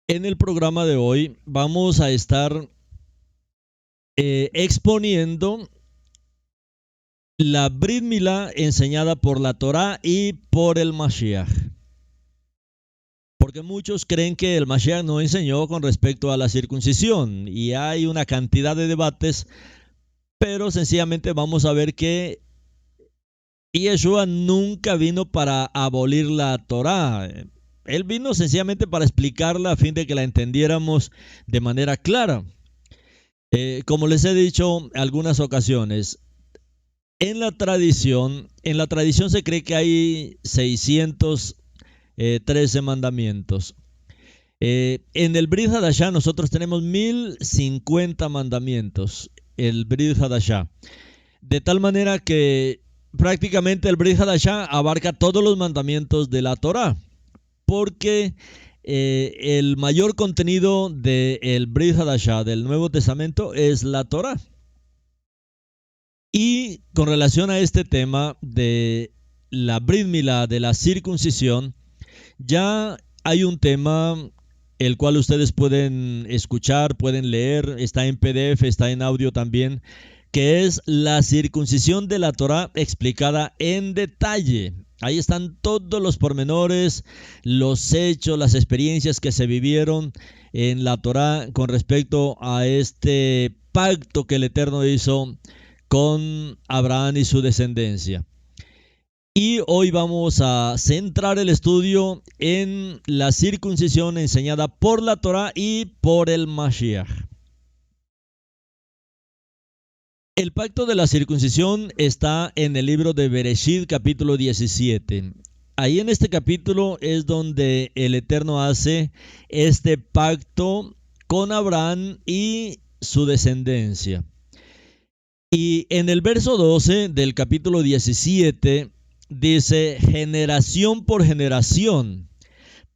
En el programa de hoy vamos a estar exponiendo la Brit Milá enseñada por la Torá y por el Mashiach. Porque muchos creen que el Mashiach no enseñó con respecto a la circuncisión y hay una cantidad de debates, pero sencillamente vamos a ver que Yeshua nunca vino para abolir la Torá. Él vino sencillamente para explicarla a fin de que la entendiéramos de manera clara. Como les he dicho en algunas ocasiones, en la tradición se cree que hay 613 mandamientos. En el Brit Hadashah nosotros tenemos 1050 mandamientos, el Brit Hadashah. De tal manera que prácticamente el Brit Hadashah abarca todos los mandamientos de la Torah, porque el mayor contenido del Brit Hadashah, del Nuevo Testamento, es la Torah. Y con relación a este tema de la Brit Milá, de la circuncisión, ya hay un tema el cual ustedes pueden escuchar, pueden leer, está en PDF, está en audio también, que es la circuncisión de la Torá explicada en detalle. Ahí están todos los pormenores, los hechos, las experiencias que se vivieron en la Torá con respecto a este pacto que el Eterno hizo con Abraham y su descendencia. Y hoy vamos a centrar el estudio en la circuncisión enseñada por la Torá y por el Mashiach. El pacto de la circuncisión está en el libro de Bereshit, capítulo 17. Ahí en este capítulo es donde el Eterno hace este pacto con Abraham y su descendencia. Y en el verso 12 del capítulo 17 dice: generación por generación,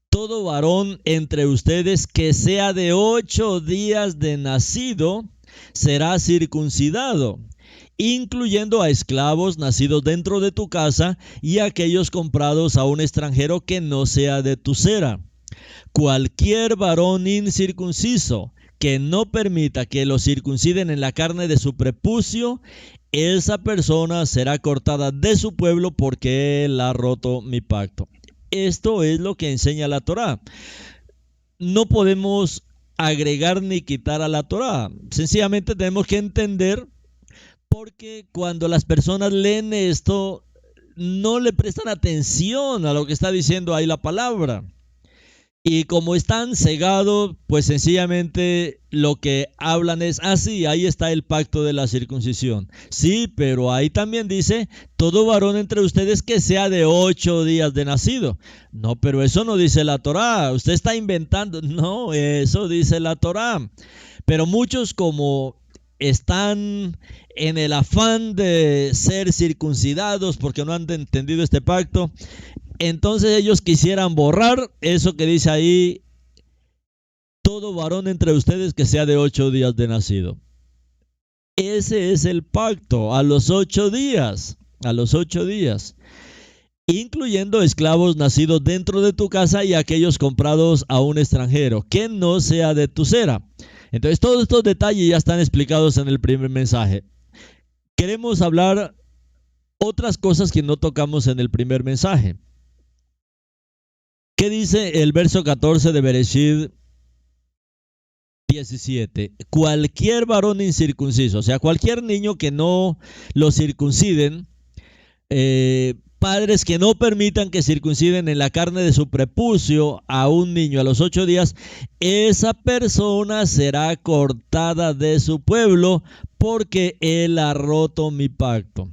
todo varón entre ustedes que sea de 8 días de nacido será circuncidado, incluyendo a esclavos nacidos dentro de tu casa y a aquellos comprados a un extranjero que no sea de tu cera. Cualquier varón incircunciso que no permita que lo circunciden en la carne de su prepucio, esa persona será cortada de su pueblo porque él ha roto mi pacto. Esto es lo que enseña la Torá. No podemos agregar ni quitar a la Torá. Sencillamente tenemos que entender, porque cuando las personas leen esto, no le prestan atención a lo que está diciendo ahí la palabra. Y como están cegados, pues sencillamente lo que hablan es así, ahí está el pacto de la circuncisión. Sí, pero ahí también dice: todo varón entre ustedes que sea de 8 días de nacido. No, pero eso no dice la Torá, usted está inventando. No, eso dice la Torá. Pero muchos, como están en el afán de ser circuncidados porque no han entendido este pacto, entonces ellos quisieran borrar eso que dice ahí: todo varón entre ustedes que sea de 8 días de nacido. Ese es el pacto, a los 8 días, incluyendo esclavos nacidos dentro de tu casa y aquellos comprados a un extranjero que no sea de tu cera. Entonces todos estos detalles ya están explicados en el primer mensaje. Queremos hablar otras cosas que no tocamos en el primer mensaje. ¿Qué dice el verso 14 de Bereshit 17? Cualquier varón incircunciso, o sea, cualquier niño que no lo circunciden, padres que no permitan que circunciden en la carne de su prepucio a un niño a los 8 días, esa persona será cortada de su pueblo porque él ha roto mi pacto.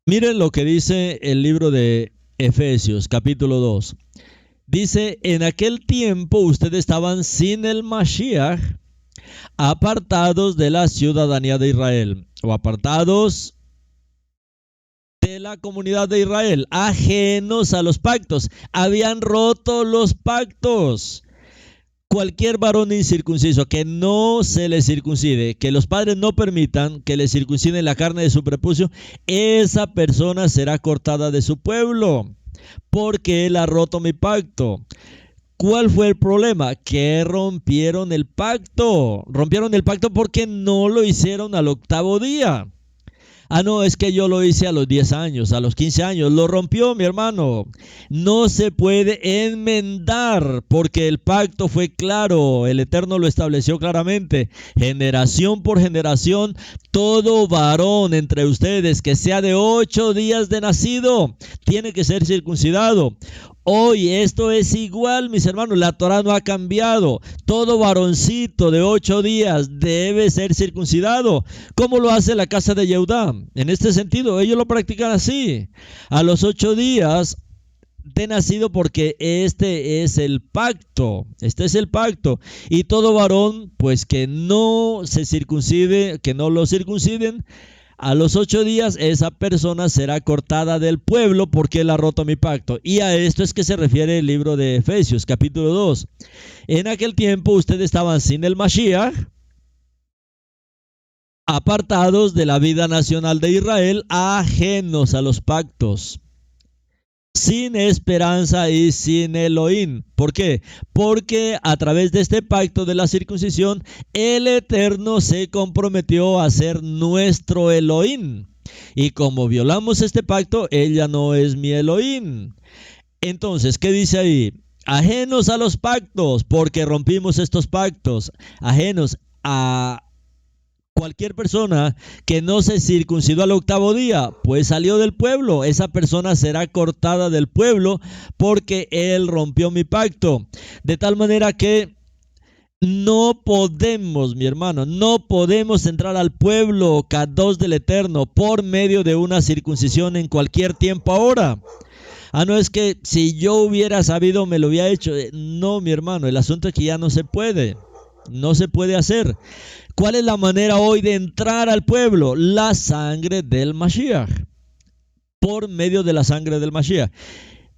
Miren lo que dice el libro de Efesios, capítulo 2. Dice: en aquel tiempo ustedes estaban sin el Mashiach, apartados de la ciudadanía de Israel, o apartados de la comunidad de Israel, ajenos a los pactos. Habían roto los pactos. Cualquier varón incircunciso que no se le circuncide, que los padres no permitan que le circunciden la carne de su prepucio, esa persona será cortada de su pueblo porque él ha roto mi pacto. ¿cuál fue el problema? Que rompieron el pacto. Rompieron el pacto porque no lo hicieron al octavo día. No, es que yo lo hice a los 10 años, a los 15 años. Lo rompió, mi hermano. No se puede enmendar porque el pacto fue claro. El Eterno lo estableció claramente. Generación por generación, todo varón entre ustedes que sea de 8 días de nacido tiene que ser circuncidado. Hoy esto es igual, mis hermanos, la Torah no ha cambiado. Todo varoncito de 8 días debe ser circuncidado. ¿Cómo lo hace la casa de Yehudá? En este sentido, ellos lo practican así. A los 8 días de nacido, porque este es el pacto. Este es el pacto. Y todo varón, pues que no se circuncide, que no lo circunciden, a los 8 días esa persona será cortada del pueblo porque él ha roto mi pacto. Y a esto es que se refiere el libro de Efesios, capítulo 2. En aquel tiempo ustedes estaban sin el Mashiach, apartados de la vida nacional de Israel, ajenos a los pactos, sin esperanza y sin Elohim. ¿Por qué? Porque a través de este pacto de la circuncisión, el Eterno se comprometió a ser nuestro Elohim. Y como violamos este pacto, Él ya no es mi Elohim. Entonces, ¿qué dice ahí? Ajenos a los pactos, porque rompimos estos pactos. Ajenos a cualquier persona que no se circuncidó al octavo día, pues salió del pueblo. Esa persona será cortada del pueblo porque él rompió mi pacto. De tal manera que no podemos, mi hermano, no podemos entrar al pueblo Kadosh del Eterno por medio de una circuncisión en cualquier tiempo ahora. No es que si yo hubiera sabido me lo hubiera hecho. No, mi hermano, el asunto es que ya no se puede. No se puede hacer. ¿Cuál es la manera hoy de entrar al pueblo? La sangre del Mashiach. Por medio de la sangre del Mashiach.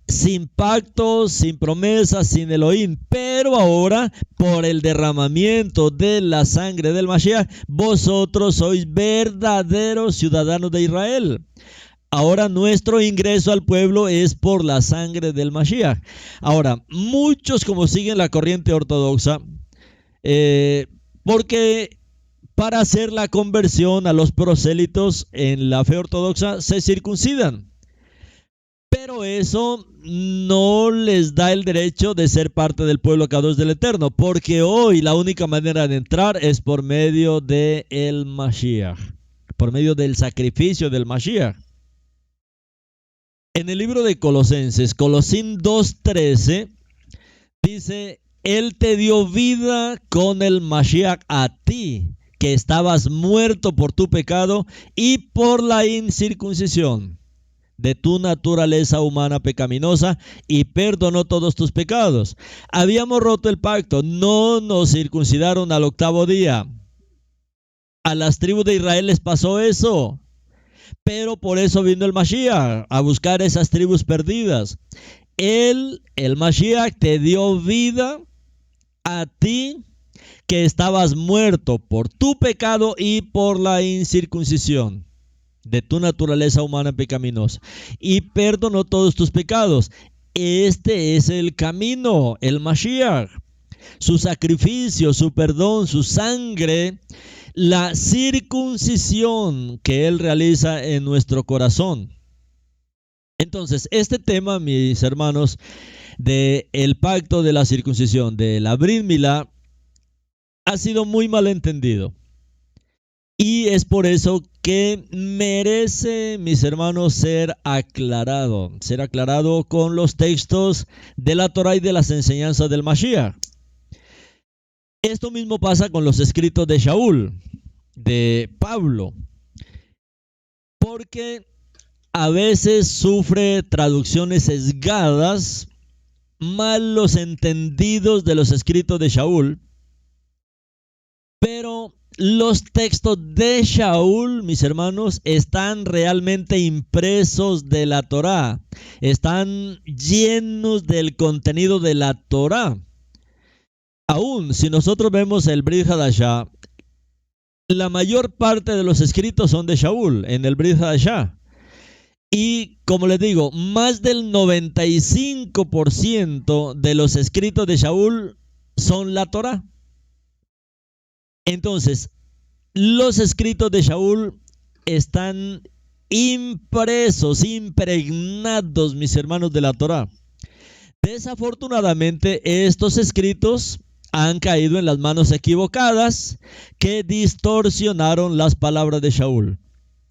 Sin pactos, sin promesas, sin Elohim. Pero ahora, por el derramamiento de la sangre del Mashiach, vosotros sois verdaderos ciudadanos de Israel. Ahora nuestro ingreso al pueblo es por la sangre del Mashiach. Ahora, muchos como siguen la corriente ortodoxa, porque para hacer la conversión a los prosélitos en la fe ortodoxa se circuncidan. Pero eso no les da el derecho de ser parte del pueblo Kadosh del Eterno, porque hoy la única manera de entrar es por medio del Mashiach, por medio del sacrificio del Mashiach. En el libro de Colosenses, Colosín 2:13, dice: Él te dio vida con el Mashiach a ti, que estabas muerto por tu pecado y por la incircuncisión de tu naturaleza humana pecaminosa, y perdonó todos tus pecados. Habíamos roto el pacto, no nos circuncidaron al octavo día. A las tribus de Israel les pasó eso, pero por eso vino el Mashiach, a buscar esas tribus perdidas. Él, el Mashiach, te dio vida a ti, que estabas muerto por tu pecado y por la incircuncisión de tu naturaleza humana pecaminosa, y perdonó todos tus pecados. Este es el camino, el Mashiach. Su sacrificio, su perdón, su sangre, la circuncisión que Él realiza en nuestro corazón. Entonces, este tema, mis hermanos, del pacto de la circuncisión, de la Brit Milá, ha sido muy mal entendido. Y es por eso que merece, mis hermanos, ser aclarado con los textos de la Torah y de las enseñanzas del Mashiach. Esto mismo pasa con los escritos de Shaul, de Pablo, porque a veces sufre traducciones sesgadas, malos entendidos de los escritos de Shaul, pero los textos de Shaul, mis hermanos, están realmente impresos de la Torá, están llenos del contenido de la Torá. Aún si nosotros vemos el Brit Hadashah, la mayor parte de los escritos son de Shaul en el Brit Hadashah. Y como les digo, más del 95% de los escritos de Shaul son la Torá. Entonces, los escritos de Shaul están impresos, impregnados, mis hermanos, de la Torá. Desafortunadamente, estos escritos han caído en las manos equivocadas que distorsionaron las palabras de Shaul,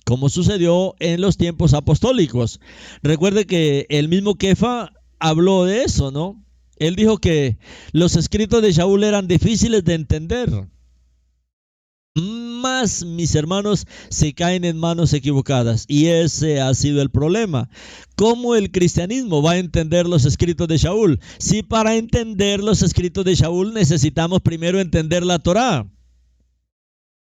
como sucedió en los tiempos apostólicos. Recuerde que el mismo Kefa habló de eso, ¿no? Él dijo que los escritos de Shaul eran difíciles de entender. Más, mis hermanos, se caen en manos equivocadas, y ese ha sido el problema. ¿Cómo el cristianismo va a entender los escritos de Shaul? Si para entender los escritos de Shaul necesitamos primero entender la Torá.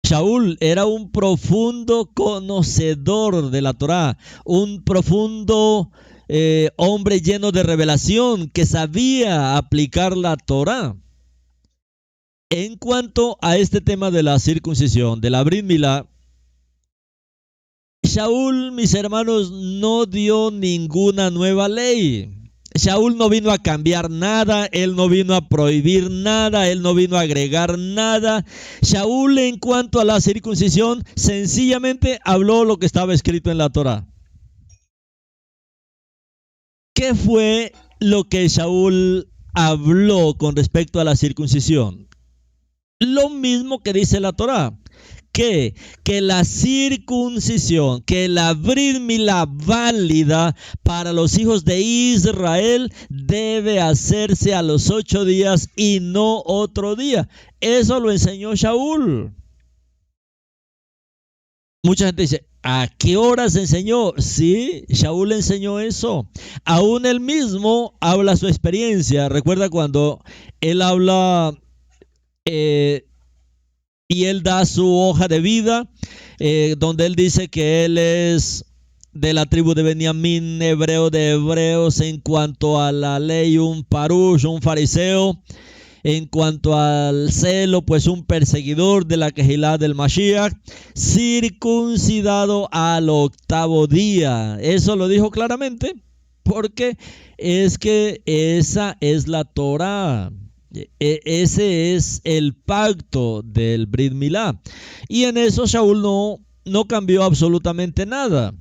Shaul era un profundo conocedor de la Torá, un profundo hombre lleno de revelación que sabía aplicar la Torá. En cuanto a este tema de la circuncisión, de la Brit Milá, Shaul, mis hermanos, no dio ninguna nueva ley. Shaul no vino a cambiar nada, él no vino a prohibir nada, él no vino a agregar nada. Shaul, en cuanto a la circuncisión, sencillamente habló lo que estaba escrito en la Torá. ¿Qué fue lo que Shaul habló con respecto a la circuncisión? Lo mismo que dice la Torá, que la circuncisión, que la Brit Milá válida para los hijos de Israel debe hacerse a los 8 días y no otro día. Eso lo enseñó Shaul. Mucha gente dice, ¿a qué horas enseñó? Sí, Shaul enseñó eso. Aún él mismo habla su experiencia. Recuerda cuando él habla y él da su hoja de vida, donde él dice que él es de la tribu de Benjamín, hebreo de hebreos, en cuanto a la ley, un parush, un fariseo, en cuanto al celo, pues un perseguidor de la Kehilá del Mashiach, circuncidado al 8º día. Eso lo dijo claramente, porque es que esa es la Torá. Ese es el pacto del Brit Milá. Y en eso Shaul no cambió absolutamente nada.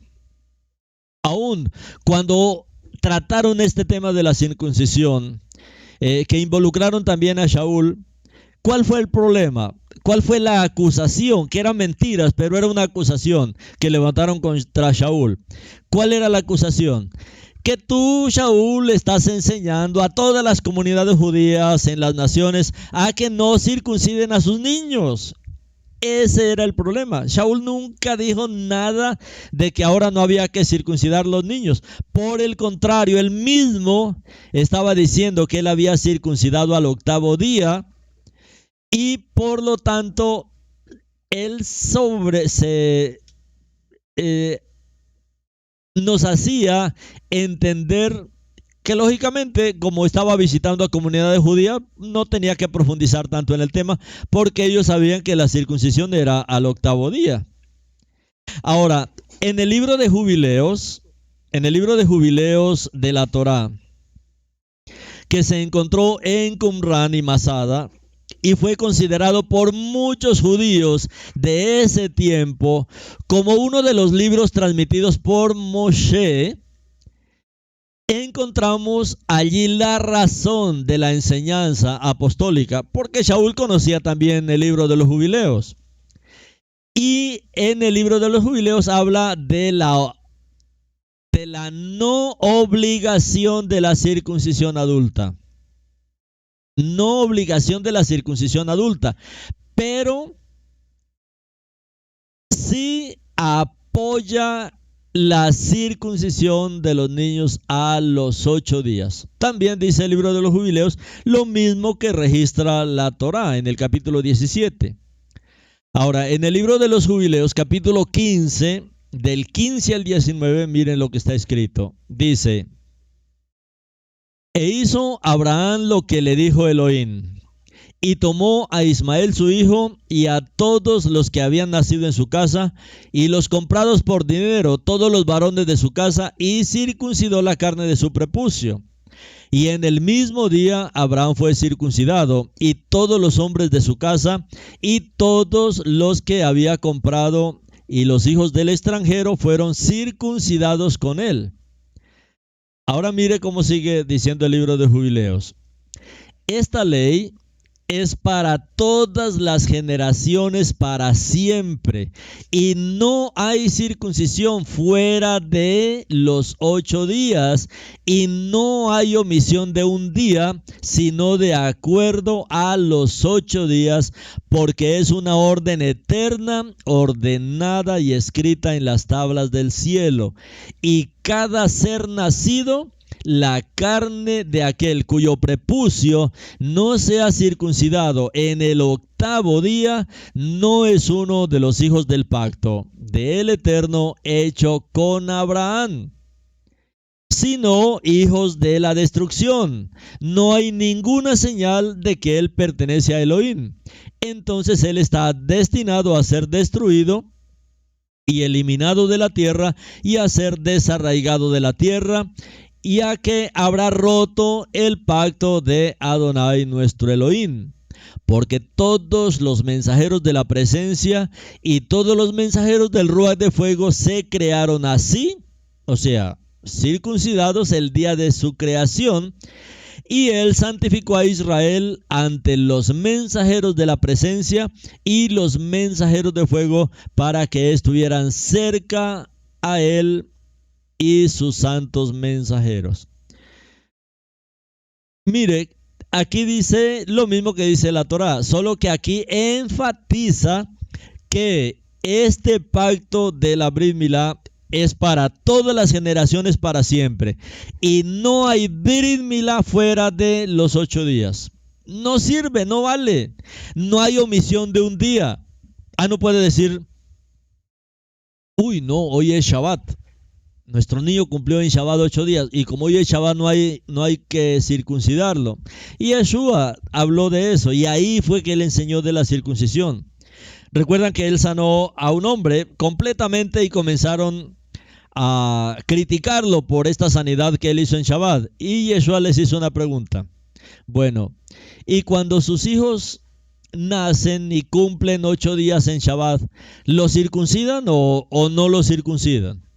Aún cuando trataron este tema de la circuncisión, que involucraron también a Shaul, ¿cuál fue el problema? ¿Cuál fue la acusación? Que eran mentiras, pero era una acusación que levantaron contra Shaul. ¿Cuál era la acusación? Que tú, Shaul, estás enseñando a todas las comunidades judías en las naciones a que no circunciden a sus niños. Ese era el problema. Shaul nunca dijo nada de que ahora no había que circuncidar los niños. Por el contrario, él mismo estaba diciendo que él había circuncidado al 8º día, y por lo tanto él nos hacía entender que lógicamente, como estaba visitando a comunidades judías, no tenía que profundizar tanto en el tema, porque ellos sabían que la circuncisión era al 8º día. Ahora, en el libro de jubileos de la Torá, que se encontró en Qumran y Masada, y fue considerado por muchos judíos de ese tiempo como uno de los libros transmitidos por Moshe, encontramos allí la razón de la enseñanza apostólica, porque Shaul conocía también el libro de los jubileos. Y en el libro de los jubileos habla de la no obligación de la circuncisión adulta. No obligación de la circuncisión adulta, pero sí apoya la circuncisión de los niños a los 8 días. También dice el libro de los jubileos lo mismo que registra la Torá en el capítulo 17. Ahora, en el libro de los jubileos, capítulo 15, del 15 al 19, miren lo que está escrito. Dice: E hizo Abraham lo que le dijo Elohim, Y tomó a Ismael su hijo y a todos los que habían nacido en su casa y los comprados por dinero, todos los varones de su casa, y circuncidó la carne de su prepucio. Y en el mismo día Abraham fue circuncidado, y todos los hombres de su casa, y todos los que había comprado, y los hijos del extranjero fueron circuncidados con él. Ahora mire cómo sigue diciendo el libro de Jubileos. Esta ley es para todas las generaciones para siempre, y no hay circuncisión fuera de los 8 días, y no hay omisión de un día, sino de acuerdo a los 8 días, porque es una orden eterna, ordenada y escrita en las tablas del cielo. Y cada ser nacido, la carne de aquel cuyo prepucio no sea circuncidado en el 8º día, no es uno de los hijos del pacto del Eterno hecho con Abraham, sino hijos de la destrucción. No hay ninguna señal de que él pertenece a Elohim. Entonces él está destinado a ser destruido y eliminado de la tierra, y a ser desarraigado de la tierra, y a que habrá roto el pacto de Adonai nuestro Elohim. Porque todos los mensajeros de la presencia y todos los mensajeros del Ruach de fuego se crearon así, o sea, circuncidados el día de su creación, y él santificó a Israel ante los mensajeros de la presencia y los mensajeros de fuego para que estuvieran cerca a él y sus santos mensajeros. Mire, aquí dice lo mismo que dice la Torá, solo que aquí enfatiza que este pacto de la Brit Milá es para todas las generaciones para siempre, y no hay Brit Milá fuera de los 8 días. No sirve, no vale. No hay omisión de un día. No puede decir, uy, no, hoy es Shabbat. Nuestro niño cumplió en Shabbat 8 días, y como hoy es Shabbat no hay que circuncidarlo. Y Yeshua habló de eso, y ahí fue que él enseñó de la circuncisión. Recuerdan que él sanó a un hombre completamente y comenzaron a criticarlo por esta sanidad que él hizo en Shabbat. Y Yeshua les hizo una pregunta. Bueno, y cuando sus hijos nacen y cumplen 8 días en Shabbat, ¿lo circuncidan o no lo circuncidan?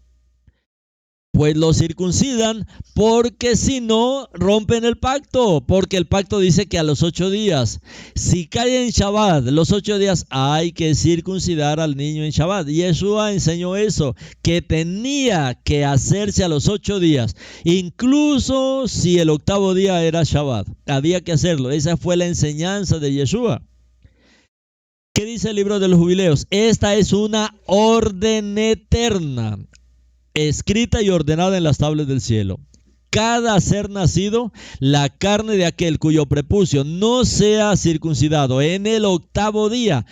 Pues lo circuncidan, porque si no rompen el pacto, porque el pacto dice que a los 8 días, si cae en Shabbat, los 8 días hay que circuncidar al niño en Shabbat. Y Yeshua enseñó eso, que tenía que hacerse a los 8 días, incluso si el 8º día era Shabbat, había que hacerlo. Esa fue la enseñanza de Yeshua. ¿Qué dice el libro de los Jubileos? Esta es una orden eterna, escrita y ordenada en las tablas del cielo. Cada ser nacido, la carne de aquel cuyo prepucio no sea circuncidado en el 8º día,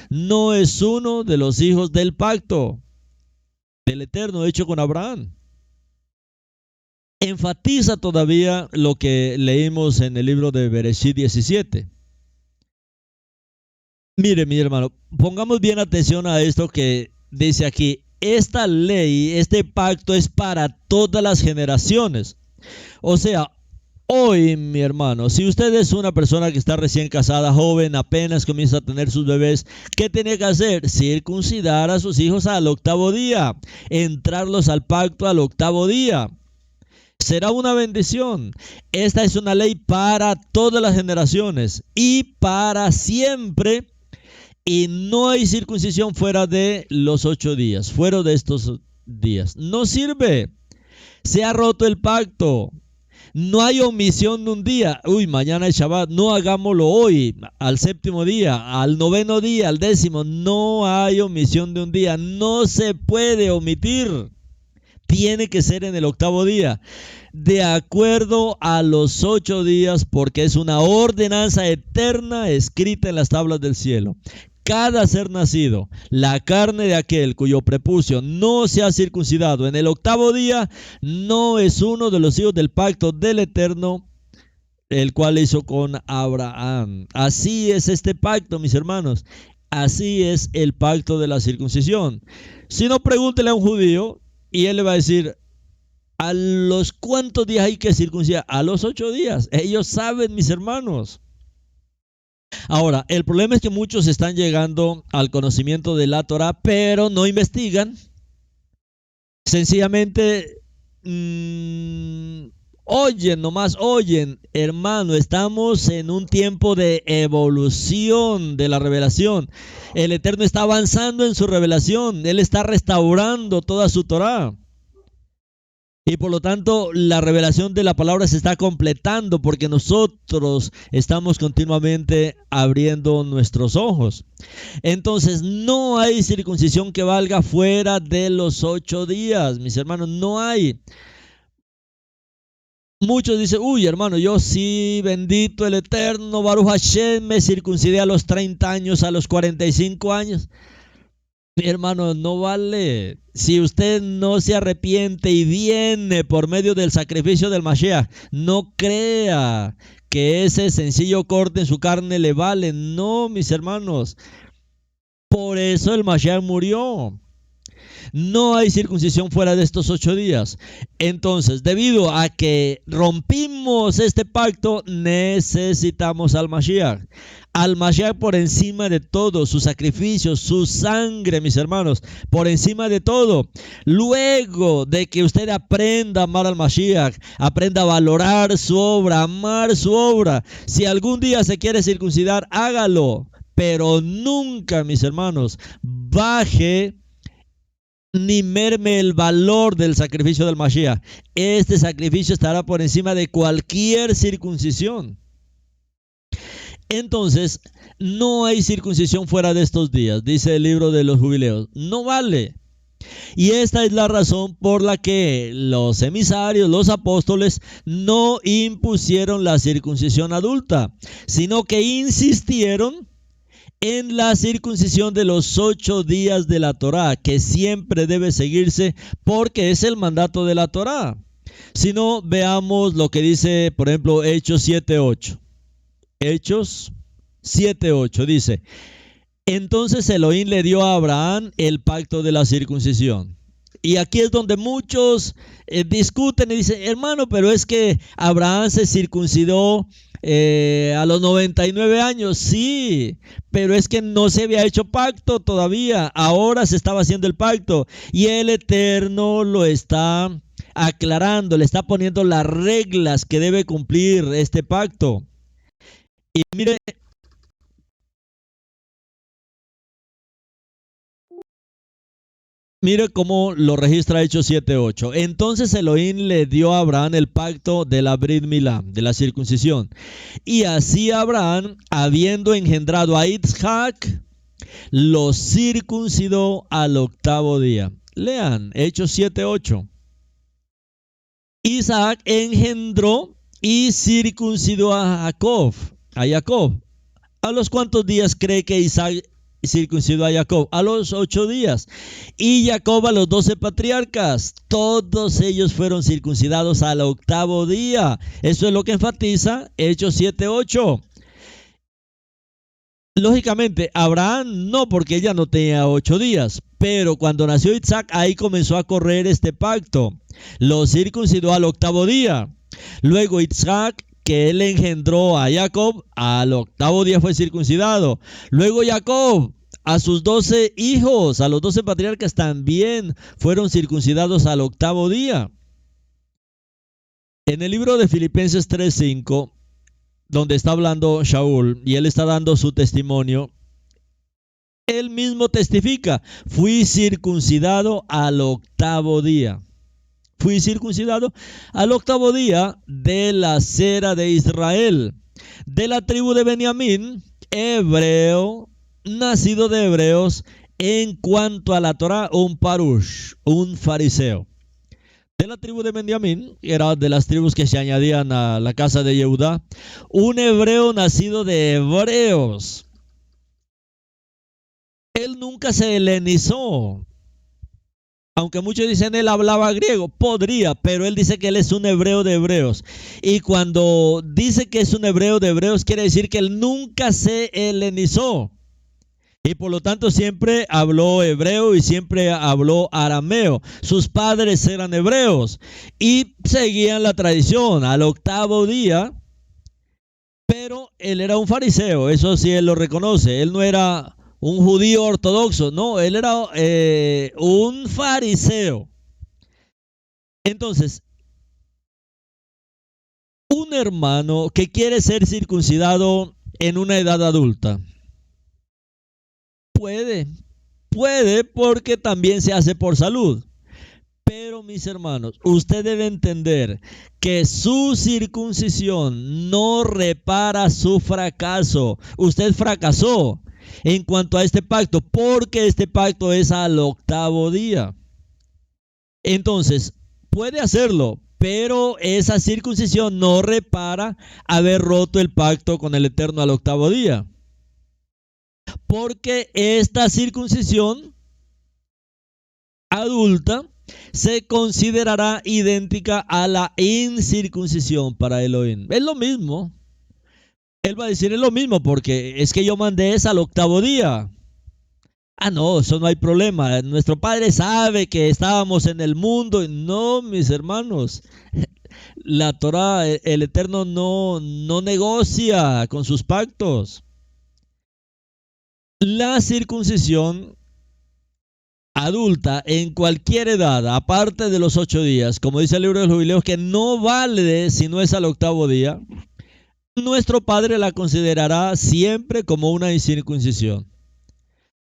no es uno de los hijos del pacto del Eterno hecho con Abraham. Enfatiza todavía lo que leímos en el libro de Bereshit 17. Mire, mi hermano, pongamos bien atención a esto que dice aquí. Esta ley, este pacto es para todas las generaciones. O sea, hoy, mi hermano, si usted es una persona que está recién casada, joven, apenas comienza a tener sus bebés, ¿qué tiene que hacer? Circuncidar a sus hijos al 8º día, entrarlos al pacto al 8º día. Será una bendición. Esta es una ley para todas las generaciones y para siempre. Y no hay circuncisión fuera de los 8 días, fuera de estos días. No sirve. Se ha roto el pacto. No hay omisión de un día. Uy, mañana es Shabbat, no hagámoslo hoy, al 7º día, al 9º día, al 10º. No hay omisión de un día. No se puede omitir. Tiene que ser en el 8º día, de acuerdo a los 8 días, porque es una ordenanza eterna escrita en las tablas del cielo. Cada ser nacido, la carne de aquel cuyo prepucio no se ha circuncidado en el 8º día, no es uno de los hijos del pacto del Eterno el cual hizo con Abraham. Así es este pacto, mis hermanos. Así es el pacto de la circuncisión. Si no, pregúntele a un judío y él le va a decir, ¿a los cuántos días hay que circuncidar? A los 8 días. Ellos saben, mis hermanos. Ahora, el problema es que muchos están llegando al conocimiento de la Torah, pero no investigan. Sencillamente oyen, nomás oyen. Hermano, estamos en un tiempo de evolución de la revelación. El Eterno está avanzando en su revelación. Él está restaurando toda su Torah. Y por lo tanto, la revelación de la palabra se está completando porque nosotros estamos continuamente abriendo nuestros ojos. Entonces, no hay circuncisión que valga fuera de los 8 días, mis hermanos, no hay. Muchos dicen, uy, hermano, yo sí, bendito el Eterno, Baruch Hashem, me circuncidé a los 30 años, a los 45 años. Mi hermano, no vale. Si usted no se arrepiente y viene por medio del sacrificio del Mashiach, no crea que ese sencillo corte en su carne le vale. No, mis hermanos. Por eso el Mashiach murió. No hay circuncisión fuera de estos 8 días. Entonces, debido a que rompimos este pacto, necesitamos al Mashiach. Al Mashiach por encima de todo, su sacrificio, su sangre, mis hermanos, por encima de todo. Luego de que usted aprenda a amar al Mashiach, aprenda a valorar su obra, amar su obra. Si algún día se quiere circuncidar, hágalo. Pero nunca, mis hermanos, baje ni merme el valor del sacrificio del Mashiach. Este sacrificio estará por encima de cualquier circuncisión. Entonces, no hay circuncisión fuera de estos días, dice el libro de los jubileos. No vale. Y esta es la razón por la que los emisarios, los apóstoles, no impusieron la circuncisión adulta, sino que insistieron en la circuncisión de los 8 días de la Torá, que siempre debe seguirse porque es el mandato de la Torá. Si no, veamos lo que dice, por ejemplo, Hechos 7:8. Hechos 7:8 dice, entonces Elohim le dio a Abraham el pacto de la circuncisión. Y aquí es donde muchos discuten y dicen, hermano, pero es que Abraham se circuncidó a los 99 años, sí, pero es que no se había hecho pacto todavía, ahora se estaba haciendo el pacto y el Eterno lo está aclarando, le está poniendo las reglas que debe cumplir este pacto. Y mire cómo lo registra Hechos 7:8. Entonces Elohim le dio a Abraham el pacto de la Brit Milá, de la circuncisión. Y así Abraham, habiendo engendrado a Isaac, lo circuncidó al 8º día. Lean Hechos 7:8. Isaac engendró y circuncidó a Jacob. ¿A los cuántos días cree que Isaac circuncidó a Jacob? A los 8 días. Y Jacob a los 12 patriarcas. Todos ellos fueron circuncidados al 8º día. Eso es lo que enfatiza Hechos 7:8. Lógicamente, Abraham no, porque ella no tenía 8 días. Pero cuando nació Isaac, ahí comenzó a correr este pacto. Lo circuncidó al 8º día. Luego Isaac, que él engendró a Jacob, al 8º día fue circuncidado. Luego Jacob, a sus 12 hijos, a los 12 patriarcas también fueron circuncidados al 8º día. En el libro de Filipenses 3:5, donde está hablando Shaul y él está dando su testimonio, él mismo testifica, fui circuncidado al 8º día. Fui circuncidado al 8º día de la cera de Israel, de la tribu de Benjamín, hebreo, nacido de hebreos, en cuanto a la Torá, un parush, un fariseo. De la tribu de Benjamín, era de las tribus que se añadían a la casa de Yehudá, un hebreo nacido de hebreos. Él nunca se helenizó. Aunque muchos dicen él hablaba griego, podría, pero él dice que él es un hebreo de hebreos. Y cuando dice que es un hebreo de hebreos, quiere decir que él nunca se helenizó. Y por lo tanto siempre habló hebreo y siempre habló arameo. Sus padres eran hebreos y seguían la tradición. Al octavo día, pero él era un fariseo, eso sí él lo reconoce. Él no era un judío ortodoxo, no, él era un fariseo. Entonces, un hermano que quiere ser circuncidado en una edad adulta, puede porque también se hace por salud. Pero mis hermanos, usted debe entender que su circuncisión no repara su fracaso. Usted fracasó en cuanto a este pacto, porque este pacto es al octavo día. Entonces, puede hacerlo, pero esa circuncisión no repara haber roto el pacto con el Eterno al octavo día. Porque esta circuncisión adulta se considerará idéntica a la incircuncisión para Elohim. Es lo mismo. Él va a decir es lo mismo porque es que yo mandé esa al octavo día. Ah, no, eso no hay problema. Nuestro Padre sabe que estábamos en el mundo. No, mis hermanos. La Torah, el Eterno no negocia con sus pactos. La circuncisión adulta en cualquier edad, aparte de los 8 días, como dice el libro de los jubileos, que no vale si no es al octavo día, nuestro Padre la considerará siempre como una incircuncisión.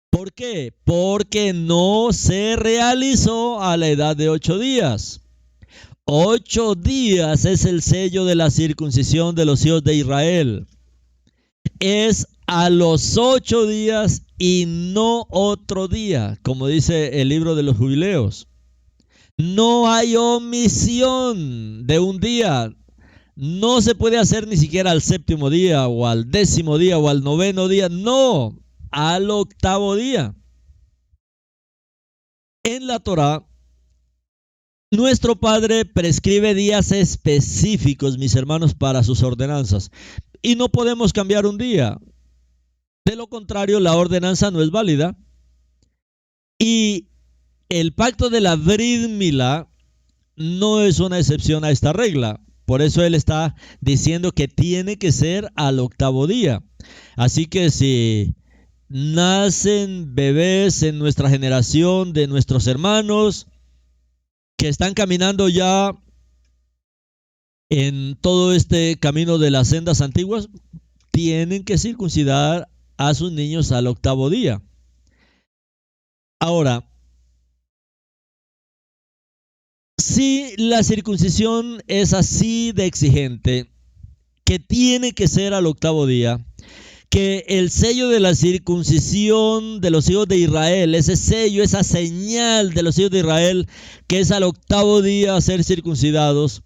¿Por qué? Porque no se realizó a la edad de 8 días. 8 días es el sello de la circuncisión de los hijos de Israel. Es a los 8 días y no otro día, como dice el libro de los jubileos. No hay omisión de un día. No se puede hacer ni siquiera al séptimo día o al 10º día o al 9º día. No, al octavo día. En la Torah, nuestro Padre prescribe días específicos, mis hermanos, para sus ordenanzas. Y no podemos cambiar un día. De lo contrario, la ordenanza no es válida. Y el pacto de la Brit Milá no es una excepción a esta regla. Por eso él está diciendo que tiene que ser al octavo día. Así que si nacen bebés en nuestra generación de nuestros hermanos que están caminando ya en todo este camino de las sendas antiguas, tienen que circuncidar a sus niños al octavo día. Ahora, si la circuncisión es así de exigente, que tiene que ser al octavo día, que el sello de la circuncisión de los hijos de Israel, ese sello, esa señal de los hijos de Israel, que es al octavo día ser circuncidados,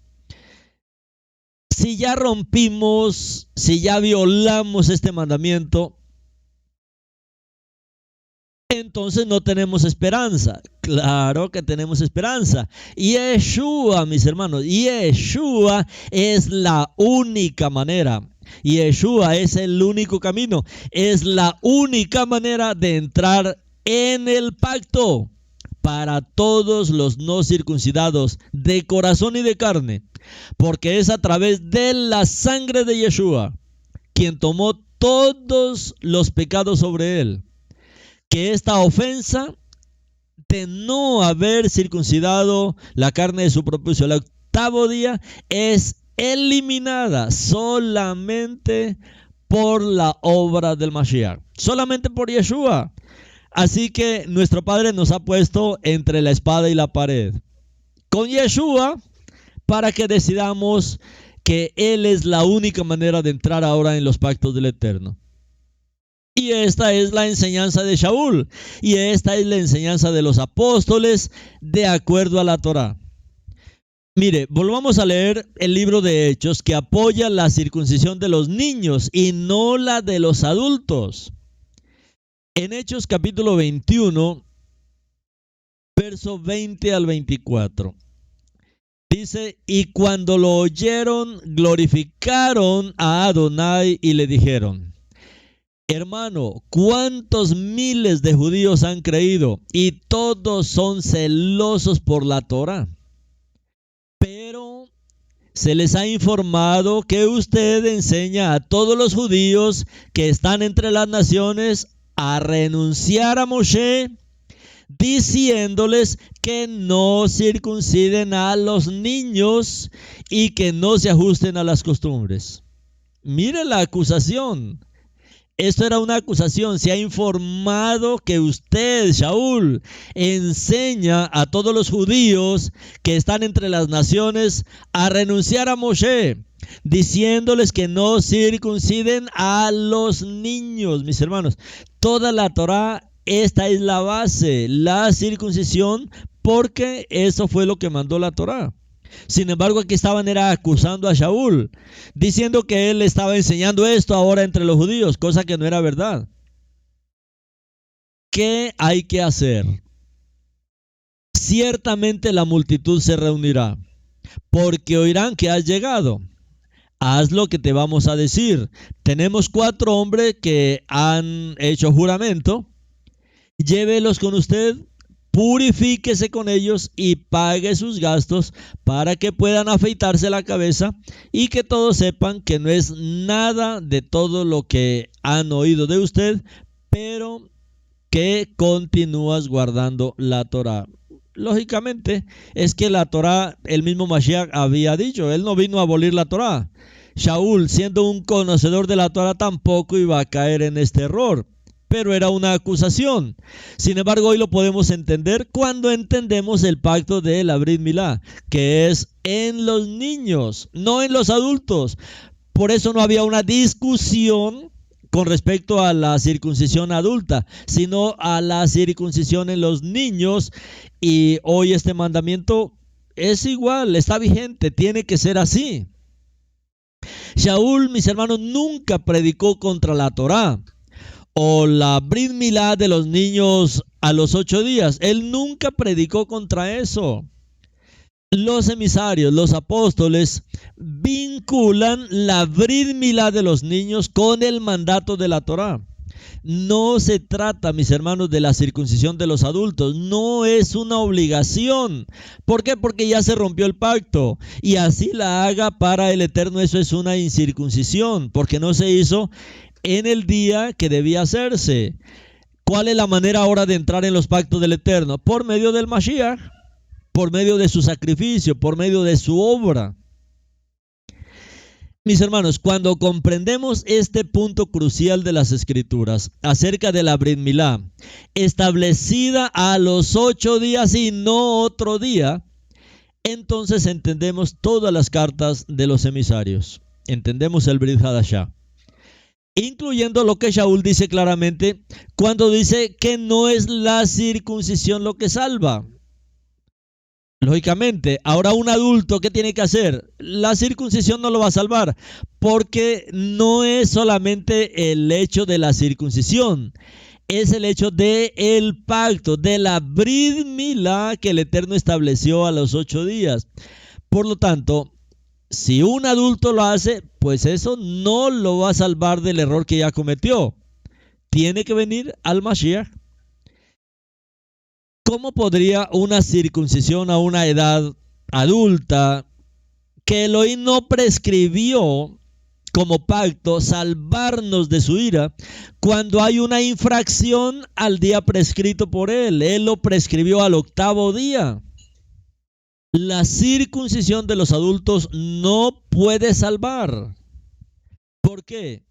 si ya rompimos, si ya violamos este mandamiento, entonces no tenemos esperanza. Claro que tenemos esperanza. Yeshua, mis hermanos, Yeshua es la única manera. Yeshua es el único camino. Es la única manera de entrar en el pacto para todos los no circuncidados de corazón y de carne. Porque es a través de la sangre de Yeshua quien tomó todos los pecados sobre él, que esta ofensa de no haber circuncidado la carne de su propicio al octavo día es eliminada solamente por la obra del Mashiach, solamente por Yeshua. Así que nuestro Padre nos ha puesto entre la espada y la pared con Yeshua para que decidamos que Él es la única manera de entrar ahora en los pactos del Eterno. Y esta es la enseñanza de Shaul. Y esta es la enseñanza de los apóstoles de acuerdo a la Torah. Mire, volvamos a leer el libro de Hechos que apoya la circuncisión de los niños y no la de los adultos. En Hechos capítulo 21, verso 20 al 24. Dice, y cuando lo oyeron, glorificaron a Adonai y le dijeron, hermano, ¿cuántos miles de judíos han creído? Y todos son celosos por la Torá. Pero se les ha informado que usted enseña a todos los judíos que están entre las naciones a renunciar a Moshe, diciéndoles que no circunciden a los niños y que no se ajusten a las costumbres. Mire la acusación. Esto era una acusación. Se ha informado que usted, Shaul, enseña a todos los judíos que están entre las naciones a renunciar a Moshe, diciéndoles que no circunciden a los niños. Mis hermanos, toda la Torá, esta es la base, la circuncisión, porque eso fue lo que mandó la Torá. Sin embargo, aquí estaban acusando a Shaul, diciendo que él estaba enseñando esto ahora entre los judíos, cosa que no era verdad. ¿Qué hay que hacer? Ciertamente la multitud se reunirá, porque oirán que has llegado. Haz lo que te vamos a decir. Tenemos 4 hombres que han hecho juramento. Llévelos con usted, purifíquese con ellos y pague sus gastos para que puedan afeitarse la cabeza y que todos sepan que no es nada de todo lo que han oído de usted, pero que continúas guardando la Torá. Lógicamente es que la Torá, el mismo Mashiach había dicho, él no vino a abolir la Torá. Shaul, siendo un conocedor de la Torá, tampoco iba a caer en este error, pero era una acusación. Sin embargo, hoy lo podemos entender cuando entendemos el pacto de la Brit Milá, que es en los niños, no en los adultos. Por eso no había una discusión con respecto a la circuncisión adulta, sino a la circuncisión en los niños. Y hoy este mandamiento es igual, está vigente, tiene que ser así. Shaul, mis hermanos, nunca predicó contra la Torá o la Brit Milá de los niños a los 8 días. Él nunca predicó contra eso. Los emisarios, los apóstoles, vinculan la Brit Milá de los niños con el mandato de la Torá. No se trata, mis hermanos, de la circuncisión de los adultos. No es una obligación. ¿Por qué? Porque ya se rompió el pacto. Y así la haga para el Eterno, eso es una incircuncisión, porque no se hizo en el día que debía hacerse. ¿Cuál es la manera ahora de entrar en los pactos del Eterno? Por medio del Mashiach, por medio de su sacrificio, por medio de su obra. Mis hermanos, cuando comprendemos este punto crucial de las Escrituras acerca de la Brit Milá, establecida a los 8 días y no otro día, entonces entendemos todas las cartas de los emisarios. Entendemos el Brit Hadashah, incluyendo lo que Shaul dice claramente cuando dice que no es la circuncisión lo que salva. Lógicamente, ahora un adulto, ¿qué tiene que hacer? La circuncisión no lo va a salvar, porque no es solamente el hecho de la circuncisión, es el hecho del pacto, de la Brit Milá que el Eterno estableció a los 8 días. Por lo tanto, si un adulto lo hace, pues eso no lo va a salvar del error que ya cometió. Tiene que venir al Mashiach. ¿Cómo podría una circuncisión a una edad adulta que Elohim no prescribió como pacto salvarnos de su ira cuando hay una infracción al día prescrito por él? Él lo prescribió al 8º día. La circuncisión de los adultos no puede salvar. ¿Por qué?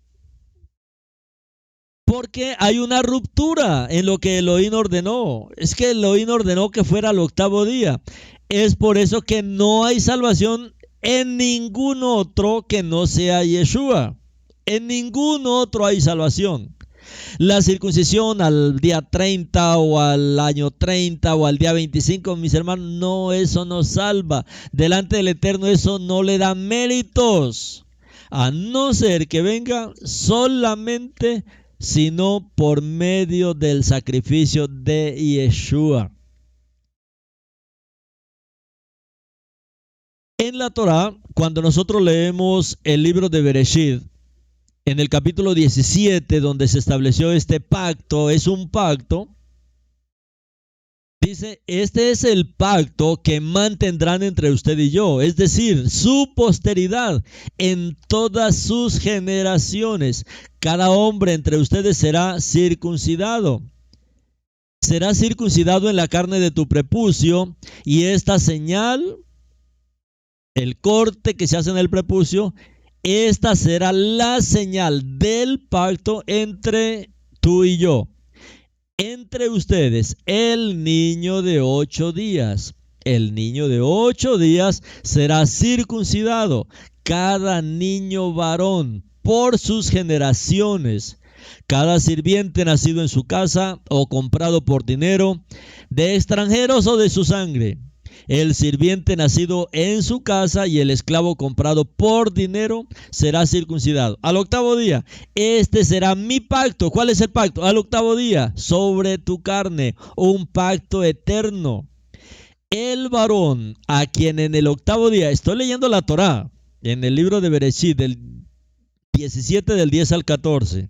Porque hay una ruptura en lo que Elohim ordenó. Es que Elohim ordenó que fuera al 8º día. Es por eso que no hay salvación en ningún otro que no sea Yeshua. En ningún otro hay salvación. La circuncisión al día 30 o al año 30 o al día 25, mis hermanos, no, eso no salva. Delante del Eterno eso no le da méritos, a no ser que venga solamente sino por medio del sacrificio de Yeshua. En la Torá, cuando nosotros leemos el libro de Bereshit, en el capítulo 17, donde se estableció este pacto, es un pacto, dice, este es el pacto que mantendrán entre usted y yo, es decir, su posteridad en todas sus generaciones. Cada hombre entre ustedes será circuncidado. Será circuncidado en la carne de tu prepucio, y esta señal, el corte que se hace en el prepucio, esta será la señal del pacto entre tú y yo. Entre ustedes, el niño de 8 días. El niño de 8 días será circuncidado, cada niño varón, por sus generaciones. Cada sirviente nacido en su casa o comprado por dinero, de extranjeros o de su sangre. El sirviente nacido en su casa y el esclavo comprado por dinero será circuncidado. Al octavo día, este será mi pacto. ¿Cuál es el pacto? Al octavo día, sobre tu carne, un pacto eterno. El varón a quien en el octavo día, estoy leyendo la Torá, en el libro de Bereshit, del 17 del 10 al 14.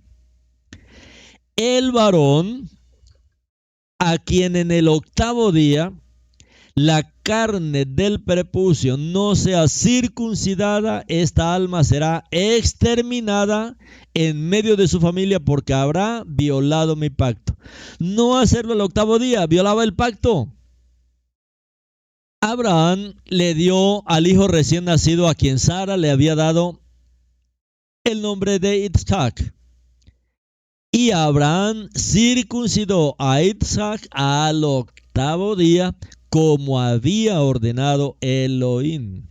El varón a quien en el octavo día la carne del prepucio no sea circuncidada, esta alma será exterminada en medio de su familia porque habrá violado mi pacto. No hacerlo el octavo día, violaba el pacto. Abraham le dio al hijo recién nacido a quien Sara le había dado el nombre de Isaac. Y Abraham circuncidó a Isaac al octavo día, como había ordenado Elohim.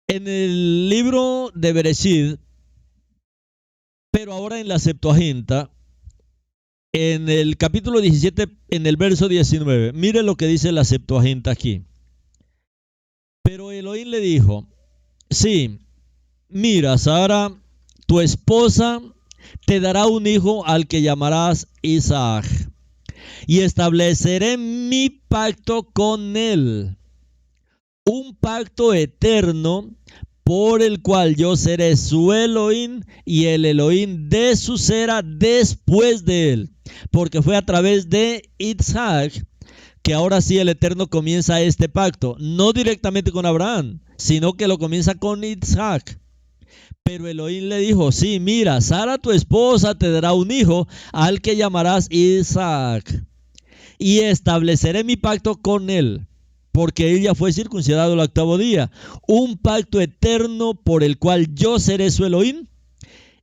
En el libro de Bereshit, pero ahora en la Septuaginta, en el capítulo 17, en el verso 19, mire lo que dice la Septuaginta aquí. Pero Elohim le dijo, sí, mira, Sara, tu esposa te dará un hijo al que llamarás Isaac, y estableceré mi pacto con él, un pacto eterno por el cual yo seré su Elohim y el Elohim de su cera después de él, porque fue a través de Isaac que ahora sí el Eterno comienza este pacto, no directamente con Abraham, sino que lo comienza con Isaac. Pero Elohim le dijo, sí, mira, Sara tu esposa te dará un hijo al que llamarás Isaac, y estableceré mi pacto con él, porque él ya fue circuncidado el octavo día, un pacto eterno por el cual yo seré su Elohim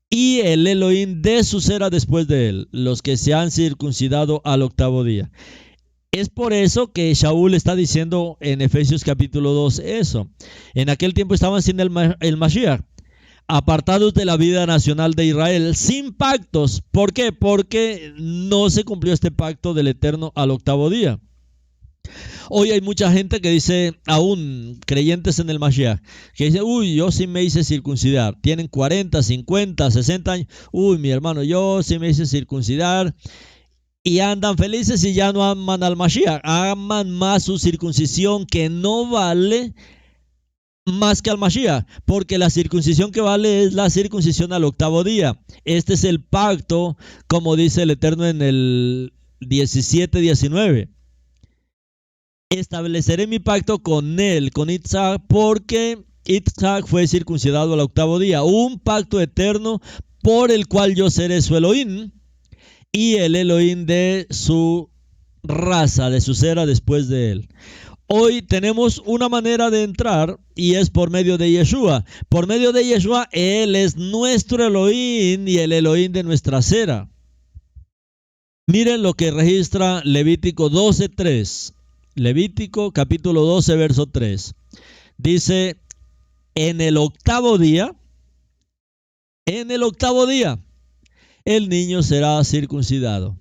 y el Elohim de su cera después de él, los que se han circuncidado al octavo día. Es por eso que Shaul está diciendo en Efesios capítulo 2 eso. En aquel tiempo estaban sin el Mashiach, apartados de la vida nacional de Israel, sin pactos. ¿Por qué? Porque no se cumplió este pacto del Eterno al octavo día. Hoy hay mucha gente que dice, aún creyentes en el Mashiach, que dice, uy, yo sí me hice circuncidar. Tienen 40, 50, 60 años. Uy, mi hermano, yo sí me hice circuncidar. Y andan felices y ya no aman al Mashiach. Aman más su circuncisión, que no vale más que al Mashiach, porque la circuncisión que vale es la circuncisión al octavo día. Este es el pacto, como dice el Eterno en el 17-19. Estableceré mi pacto con él, con Isaac, porque Isaac fue circuncidado al octavo día. Un pacto eterno por el cual yo seré su Elohim y el Elohim de su raza, de su cera después de él. Hoy tenemos una manera de entrar y es por medio de Yeshua. Por medio de Yeshua, él es nuestro Elohim y el Elohim de nuestra cera. Miren lo que registra Levítico 12:3. Levítico capítulo 12, verso 3. Dice, en el octavo día, el niño será circuncidado.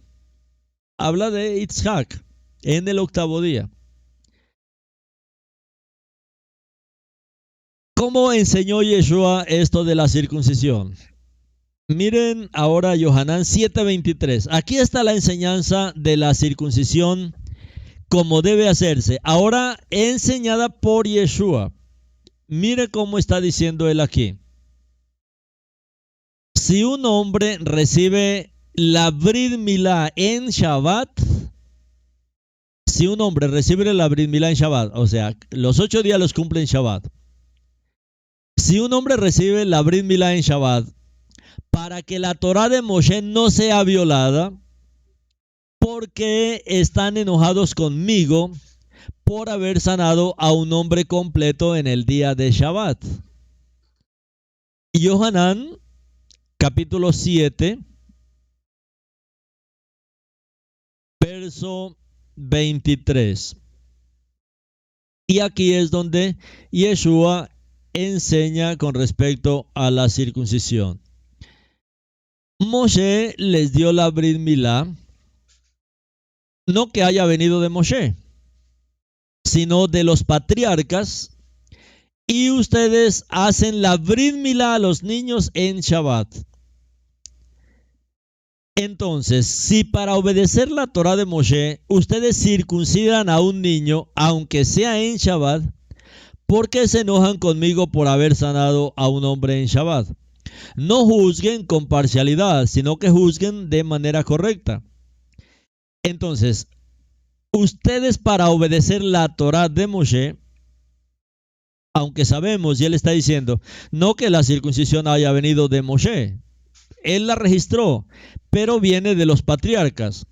Habla de Isaac, en el octavo día. ¿Cómo enseñó Yeshua esto de la circuncisión? Miren ahora Yohanan 7:23. Aquí está la enseñanza de la circuncisión como debe hacerse. Ahora enseñada por Yeshua. Mire cómo está diciendo él aquí. Si un hombre recibe la Brit Milá en Shabbat, si un hombre recibe la Brit Milá en Shabbat, o sea, los 8 días los cumple en Shabbat. Si un hombre recibe la Brit Milá en Shabbat, para que la Torá de Moshe no sea violada, porque están enojados conmigo por haber sanado a un hombre completo en el día de Shabbat. Yohanan, capítulo 7, verso 23. Y aquí es donde Yeshua enseña con respecto a la circuncisión. Moshe les dio la Brit Milá, no que haya venido de Moshe, sino de los patriarcas, y ustedes hacen la Brit Milá a los niños en Shabbat. Entonces, si para obedecer la Torá de Moshe, ustedes circuncidan a un niño, aunque sea en Shabbat, ¿por qué se enojan conmigo por haber sanado a un hombre en Shabbat? No juzguen con parcialidad, sino que juzguen de manera correcta. Entonces, ustedes para obedecer la Torá de Moshe, aunque sabemos, y él está diciendo, no que la circuncisión haya venido de Moshe, él la registró, pero viene de los patriarcas.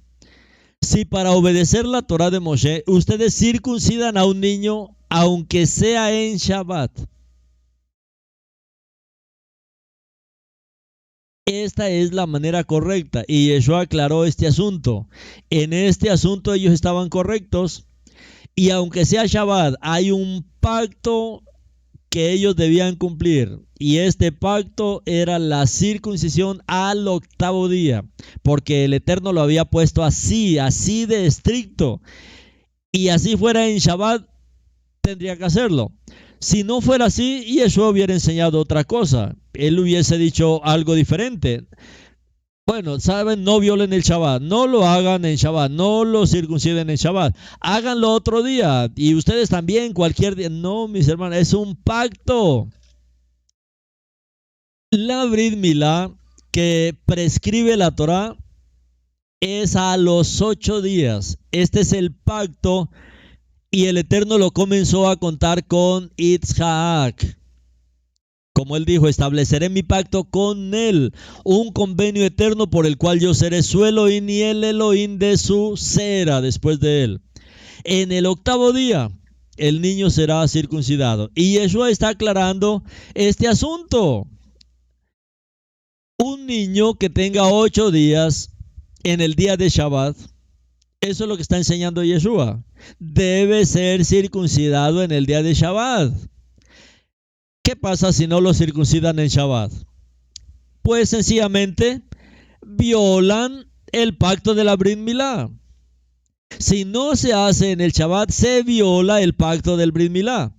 Si para obedecer la Torá de Moshe, ustedes circuncidan a un niño, aunque sea en Shabbat, esta es la manera correcta, y Yeshua aclaró este asunto. En este asunto ellos estaban correctos, y aunque sea Shabbat, hay un pacto que ellos debían cumplir, y este pacto era la circuncisión al 8º día, porque el Eterno lo había puesto así de estricto, y así fuera en Shabbat, tendría que hacerlo. Si no fuera así, Yeshua hubiera enseñado otra cosa. Él hubiese dicho algo diferente. Bueno, saben, no violen el Shabbat, no lo hagan en Shabbat, no lo circunciden en Shabbat, háganlo otro día, y ustedes también cualquier día. No, mis hermanos, es un pacto. La Brit Milá que prescribe la Torá es a los 8 días. Este es el pacto, y el Eterno lo comenzó a contar con Itzhak. Como él dijo, estableceré mi pacto con él, un convenio eterno por el cual yo seré su Elohim y el Elohim de su cera después de él. En el 8º día, el niño será circuncidado. Y Yeshua está aclarando este asunto. Un niño que tenga 8 días en el día de Shabbat, eso es lo que está enseñando Yeshua, debe ser circuncidado en el día de Shabbat. ¿Qué pasa si no lo circuncidan en Shabbat? Pues sencillamente violan el pacto de la Brit Milá. Si no se hace en el Shabbat, se viola el pacto del Brit Milá,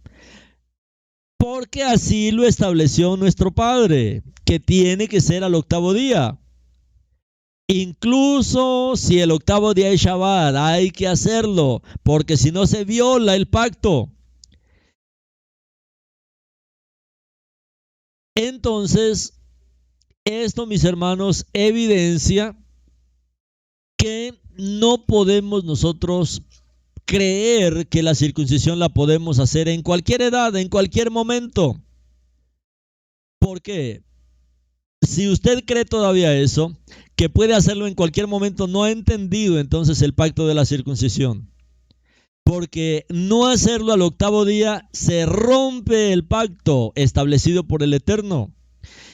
porque así lo estableció nuestro Padre, que tiene que ser al 8º día. Incluso si el 8º día es Shabbat, hay que hacerlo, porque si no se viola el pacto. Entonces, esto, mis hermanos, evidencia que no podemos nosotros creer que la circuncisión la podemos hacer en cualquier edad, en cualquier momento. ¿Por qué? Si usted cree todavía eso, que puede hacerlo en cualquier momento, no ha entendido entonces el pacto de la circuncisión. Porque no hacerlo al 8º día se rompe el pacto establecido por el Eterno.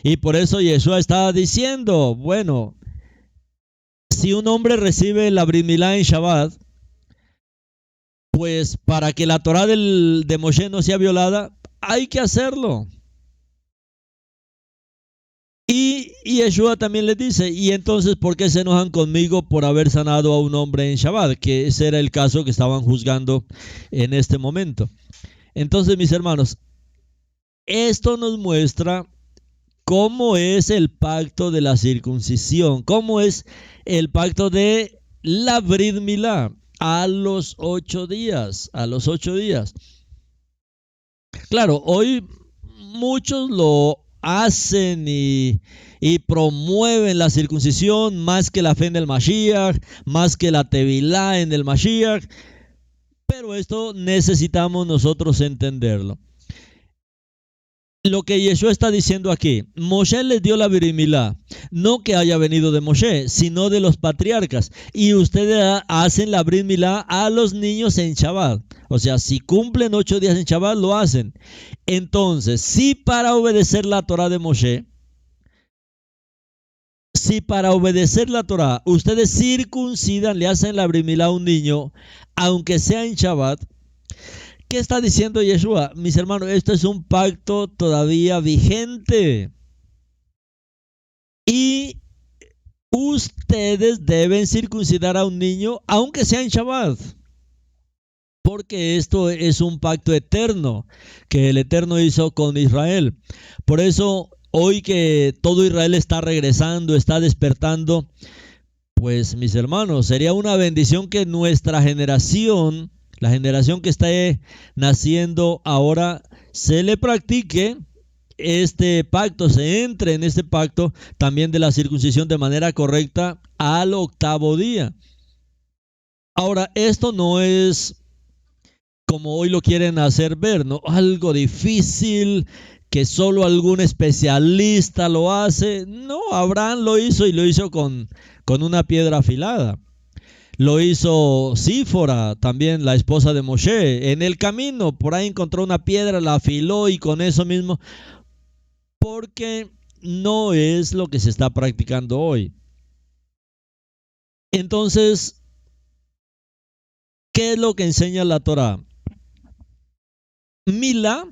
Y por eso Yeshua está diciendo, bueno, si un hombre recibe la Brit Milá en Shabbat, pues para que la Torá de Moshe no sea violada, hay que hacerlo. Y Yeshua también les dice, y entonces, ¿por qué se enojan conmigo por haber sanado a un hombre en Shabbat? Que ese era el caso que estaban juzgando en este momento. Entonces, mis hermanos, esto nos muestra cómo es el pacto de la circuncisión, cómo es el pacto de la Brit Milá. a los 8 días, a los 8 días. Claro, hoy muchos lo hacen y promueven la circuncisión más que la fe en el Mashiach, más que la Tevilá en el Mashiach, pero esto necesitamos nosotros entenderlo. Lo que Yeshua está diciendo aquí, Moshe les dio la Brit Milá, no que haya venido de Moshe, sino de los patriarcas. Y ustedes hacen la Brit Milá a los niños en Shabbat. O sea, si cumplen 8 días en Shabbat, lo hacen. Entonces, si para obedecer la Torah de Moshe, si para obedecer la Torah ustedes circuncidan, le hacen la Brit Milá a un niño, aunque sea en Shabbat, ¿qué está diciendo Yeshua? Mis hermanos, esto es un pacto todavía vigente. Y ustedes deben circuncidar a un niño, aunque sea en Shabbat. Porque esto es un pacto eterno que el Eterno hizo con Israel. Por eso, hoy que todo Israel está regresando, está despertando, pues mis hermanos, sería una bendición que nuestra generación, la generación que está naciendo ahora, se le practique este pacto, se entre en este pacto también de la circuncisión de manera correcta al 8º día. Ahora, esto no es como hoy lo quieren hacer ver, ¿no? Algo difícil que solo algún especialista lo hace. No, Abraham lo hizo y lo hizo con una piedra afilada. Lo hizo Sífora, también la esposa de Moshe. En el camino, por ahí encontró una piedra, la afiló y con eso mismo, porque no es lo que se está practicando hoy. Entonces, ¿qué es lo que enseña la Torah? Milá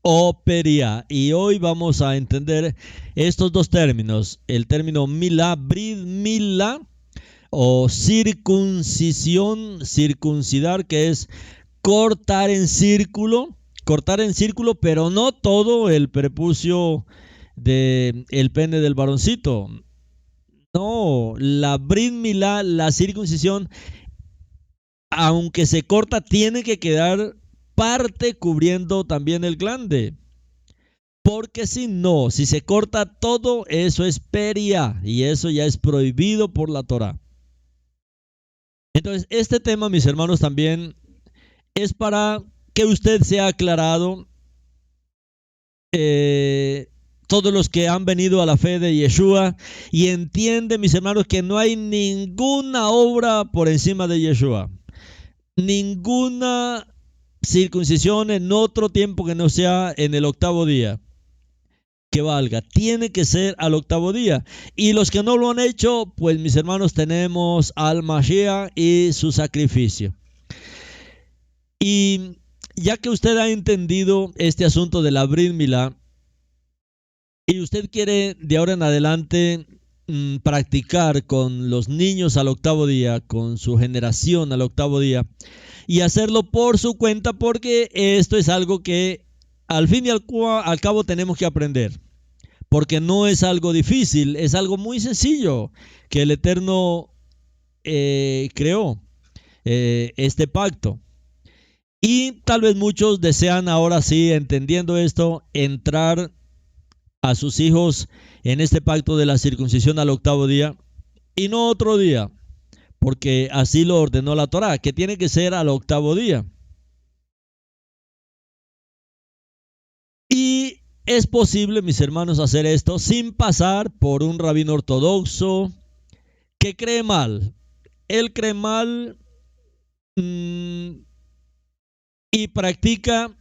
o Peria. Y hoy vamos a entender estos dos términos. El término Milá, Brit Milá, o circuncisión, circuncidar, que es cortar en círculo, pero no todo el prepucio del pene del varoncito. No, la Brit Milá, la circuncisión, aunque se corta, tiene que quedar parte cubriendo también el glande. Porque si no, si se corta todo, eso es peria y eso ya es prohibido por la Torah. Entonces, este tema, mis hermanos, también es para que usted sea aclarado. Todos los que han venido a la fe de Yeshua y entienden, mis hermanos, que no hay ninguna obra por encima de Yeshua. Ninguna circuncisión en otro tiempo que no sea en el 8º día que valga, tiene que ser al 8º día. Y los que no lo han hecho, pues mis hermanos, tenemos al Mashiach y su sacrificio. Y ya que usted ha entendido este asunto de la Brit Milá y usted quiere de ahora en adelante practicar con los niños al 8º día, con su generación al 8º día, y hacerlo por su cuenta, porque esto es algo que al fin y al cabo tenemos que aprender, porque no es algo difícil, es algo muy sencillo que el Eterno creó este pacto. Y tal vez muchos desean ahora sí, entendiendo esto, entrar a sus hijos en este pacto de la circuncisión al 8º día y no otro día, porque así lo ordenó la Torah, que tiene que ser al 8º día. Y es posible, mis hermanos, hacer esto sin pasar por un rabino ortodoxo que cree mal. Él cree mal y practica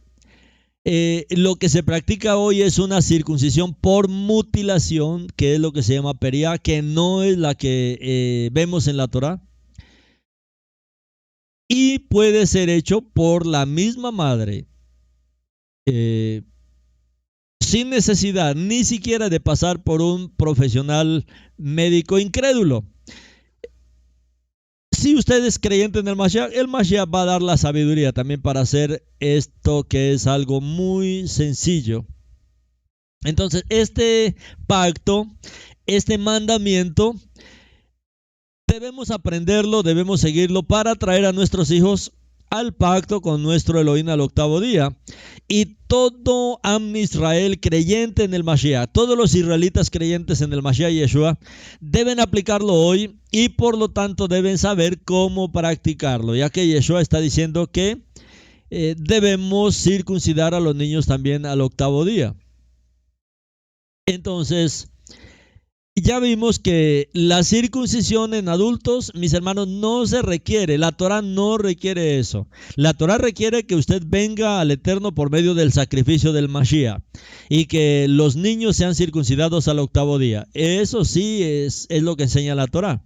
lo que se practica hoy es una circuncisión por mutilación, que es lo que se llama peria, que no es la que vemos en la Torah. Y puede ser hecho por la misma madre, sin necesidad ni siquiera de pasar por un profesional médico incrédulo. Si usted es creyente en el Mashiach va a dar la sabiduría también para hacer esto, que es algo muy sencillo. Entonces, este pacto, este mandamiento, Debemos aprenderlo, debemos seguirlo para traer a nuestros hijos al pacto con nuestro Elohim al octavo día. Y todo Am Israel creyente en el Mashiach, todos los israelitas creyentes en el Mashiach Yeshua, deben aplicarlo hoy y por lo tanto deben saber cómo practicarlo, ya que Yeshua está diciendo que debemos circuncidar a los niños también al octavo día. Entonces, ya vimos que la circuncisión en adultos, mis hermanos, no se requiere. La Torah no requiere eso. La Torah requiere que usted venga al Eterno por medio del sacrificio del Mashiach y que los niños sean circuncidados al octavo día. Eso sí es lo que enseña la Torah.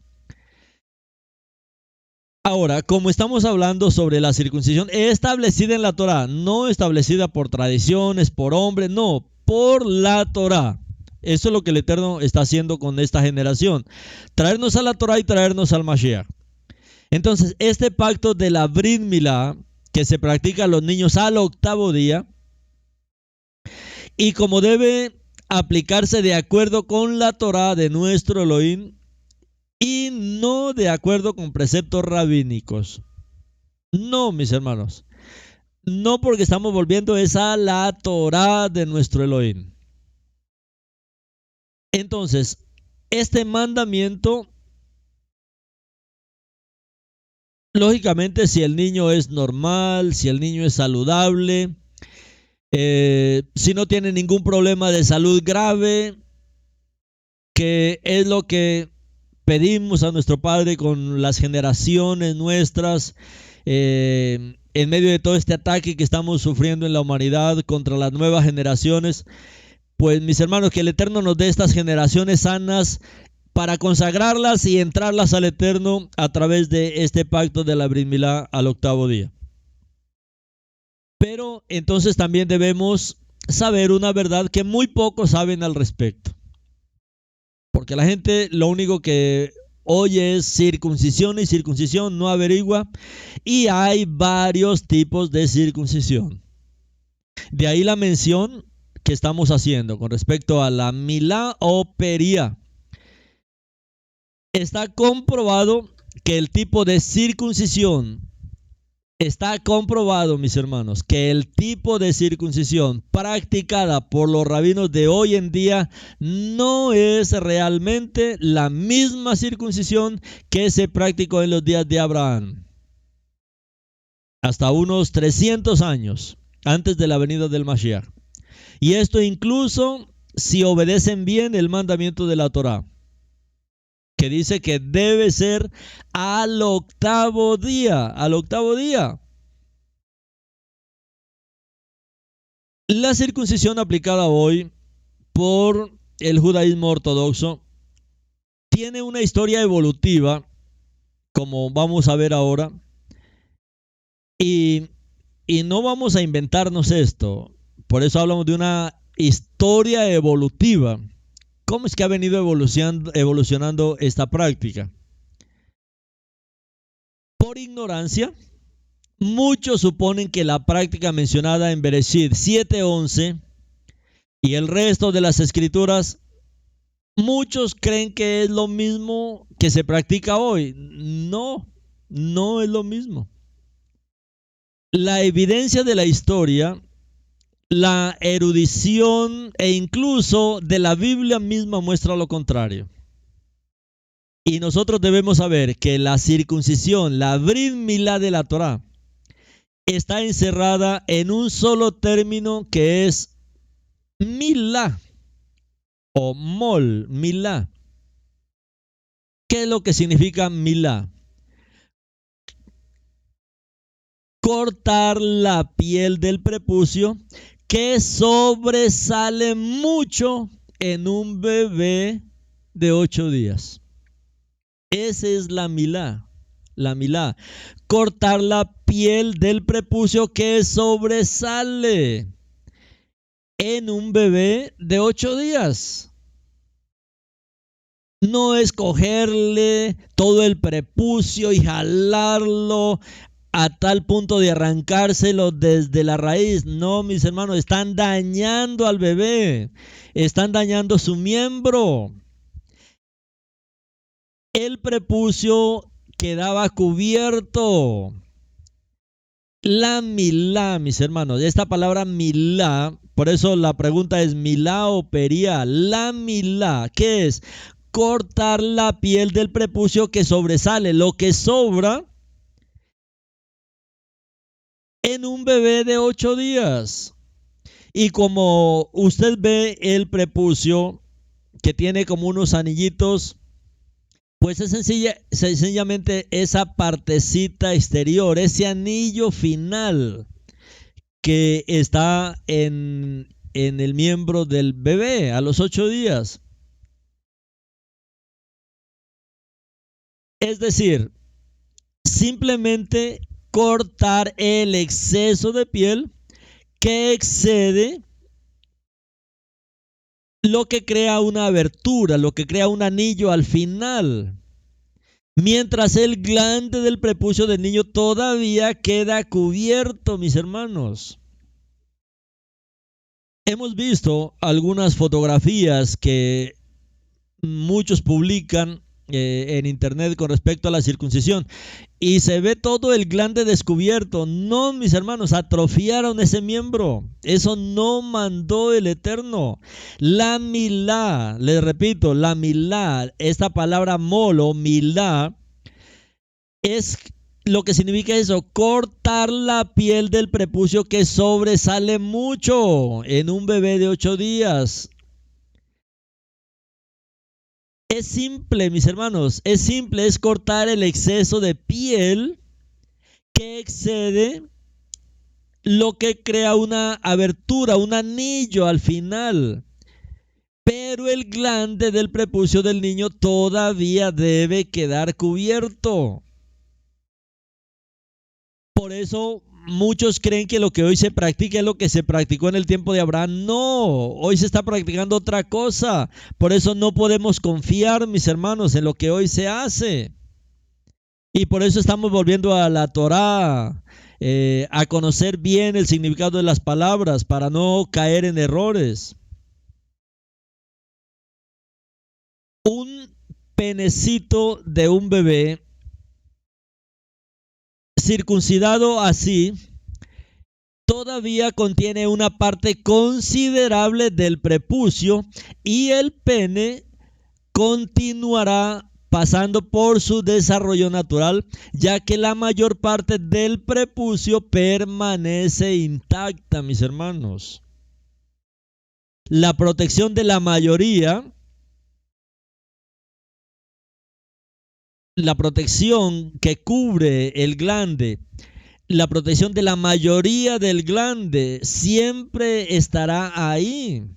Ahora, como estamos hablando sobre la circuncisión establecida en la Torah, no establecida por tradiciones, por hombres, no, por la Torah. Eso es lo que el Eterno está haciendo con esta generación. Traernos a la Torah y traernos al Mashiach. Entonces, este pacto de la Brit Milá, que se practica a los niños al octavo día, y como debe aplicarse de acuerdo con la Torah de nuestro Elohim, y no de acuerdo con preceptos rabínicos. No, mis hermanos. No, porque estamos volviendo a la Torah de nuestro Elohim. Entonces, este mandamiento, lógicamente, si el niño es normal, si el niño es saludable, si no tiene ningún problema de salud grave, que es lo que pedimos a nuestro Padre con las generaciones nuestras, en medio de todo este ataque que estamos sufriendo en la humanidad contra las nuevas generaciones. Pues mis hermanos, que el Eterno nos dé estas generaciones sanas para consagrarlas y entrarlas al Eterno a través de este pacto de la Brit Milá al octavo día. Pero entonces también debemos saber una verdad que muy pocos saben al respecto. Porque la gente lo único que oye es circuncisión y circuncisión, no averigua. Y hay varios tipos de circuncisión. De ahí la mención que estamos haciendo con respecto a la milá o pería. Está comprobado que el tipo de circuncisión, está comprobado, mis hermanos, que el tipo de circuncisión practicada por los rabinos de hoy en día no es realmente la misma circuncisión que se practicó en los días de Abraham. Hasta unos 300 años antes de la venida del Mashiach. Y esto incluso si obedecen bien el mandamiento de la Torah, que dice que debe ser al octavo día, al octavo día. La circuncisión aplicada hoy por el judaísmo ortodoxo tiene una historia evolutiva, como vamos a ver ahora, y no vamos a inventarnos esto. Por eso hablamos de una historia evolutiva. ¿Cómo es que ha venido evolucionando esta práctica? Por ignorancia, muchos suponen que la práctica mencionada en Bereshit 7:11 y el resto de las escrituras, muchos creen que es lo mismo que se practica hoy. No, no es lo mismo. La evidencia de la historia, la erudición e incluso de la Biblia misma muestra lo contrario. Y nosotros debemos saber que la circuncisión, la Brit Milá de la Torah, está encerrada en un solo término que es milá o mol, milá. ¿Qué es lo que significa milá? Cortar la piel del prepucio que sobresale mucho en un bebé de 8 días. Esa es la milá. La milá. Cortar la piel del prepucio que sobresale en un bebé de 8 días. No es cogerle todo el prepucio y jalarlo a tal punto de arrancárselo desde la raíz. No, mis hermanos, están dañando al bebé. Están dañando su miembro. el prepucio quedaba cubierto. La milá, mis hermanos, esta palabra milá, por eso la pregunta es milá o pería. La milá, ¿qué es? Cortar la piel del prepucio que sobresale, lo que sobra en un bebé de 8 días. Y como usted ve el prepucio que tiene como unos anillitos, pues es sencillamente esa partecita exterior, ese anillo final que está en el miembro del bebé a los 8 días. Es decir, simplemente cortar el exceso de piel que excede lo que crea una abertura, lo que crea un anillo al final. Mientras el glande del prepucio del niño todavía queda cubierto, mis hermanos. Hemos visto algunas fotografías que muchos publican en internet con respecto a la circuncisión y se ve todo el glande descubierto. No, mis hermanos, atrofiaron ese miembro. Eso no mandó el Eterno. La milá, les repito, la milá, esta palabra molo, milá, es lo que significa eso, cortar la piel del prepucio que sobresale mucho en un bebé de 8 días. Es simple, mis hermanos, es simple, es cortar el exceso de piel que excede lo que crea una abertura, un anillo al final. Pero el glande del prepucio del niño todavía debe quedar cubierto. Por eso muchos creen que lo que hoy se practica es lo que se practicó en el tiempo de Abraham. No, hoy se está practicando otra cosa. Por eso no podemos confiar, mis hermanos, en lo que hoy se hace. Y por eso estamos volviendo a la Torá, a conocer bien el significado de las palabras para no caer en errores. Un penecito de un bebé circuncidado así todavía contiene una parte considerable del prepucio y el pene continuará pasando por su desarrollo natural, ya que la mayor parte del prepucio permanece intacta, mis hermanos. La protección de la mayoría, la protección que cubre el glande, la protección de la mayoría del glande siempre estará ahí.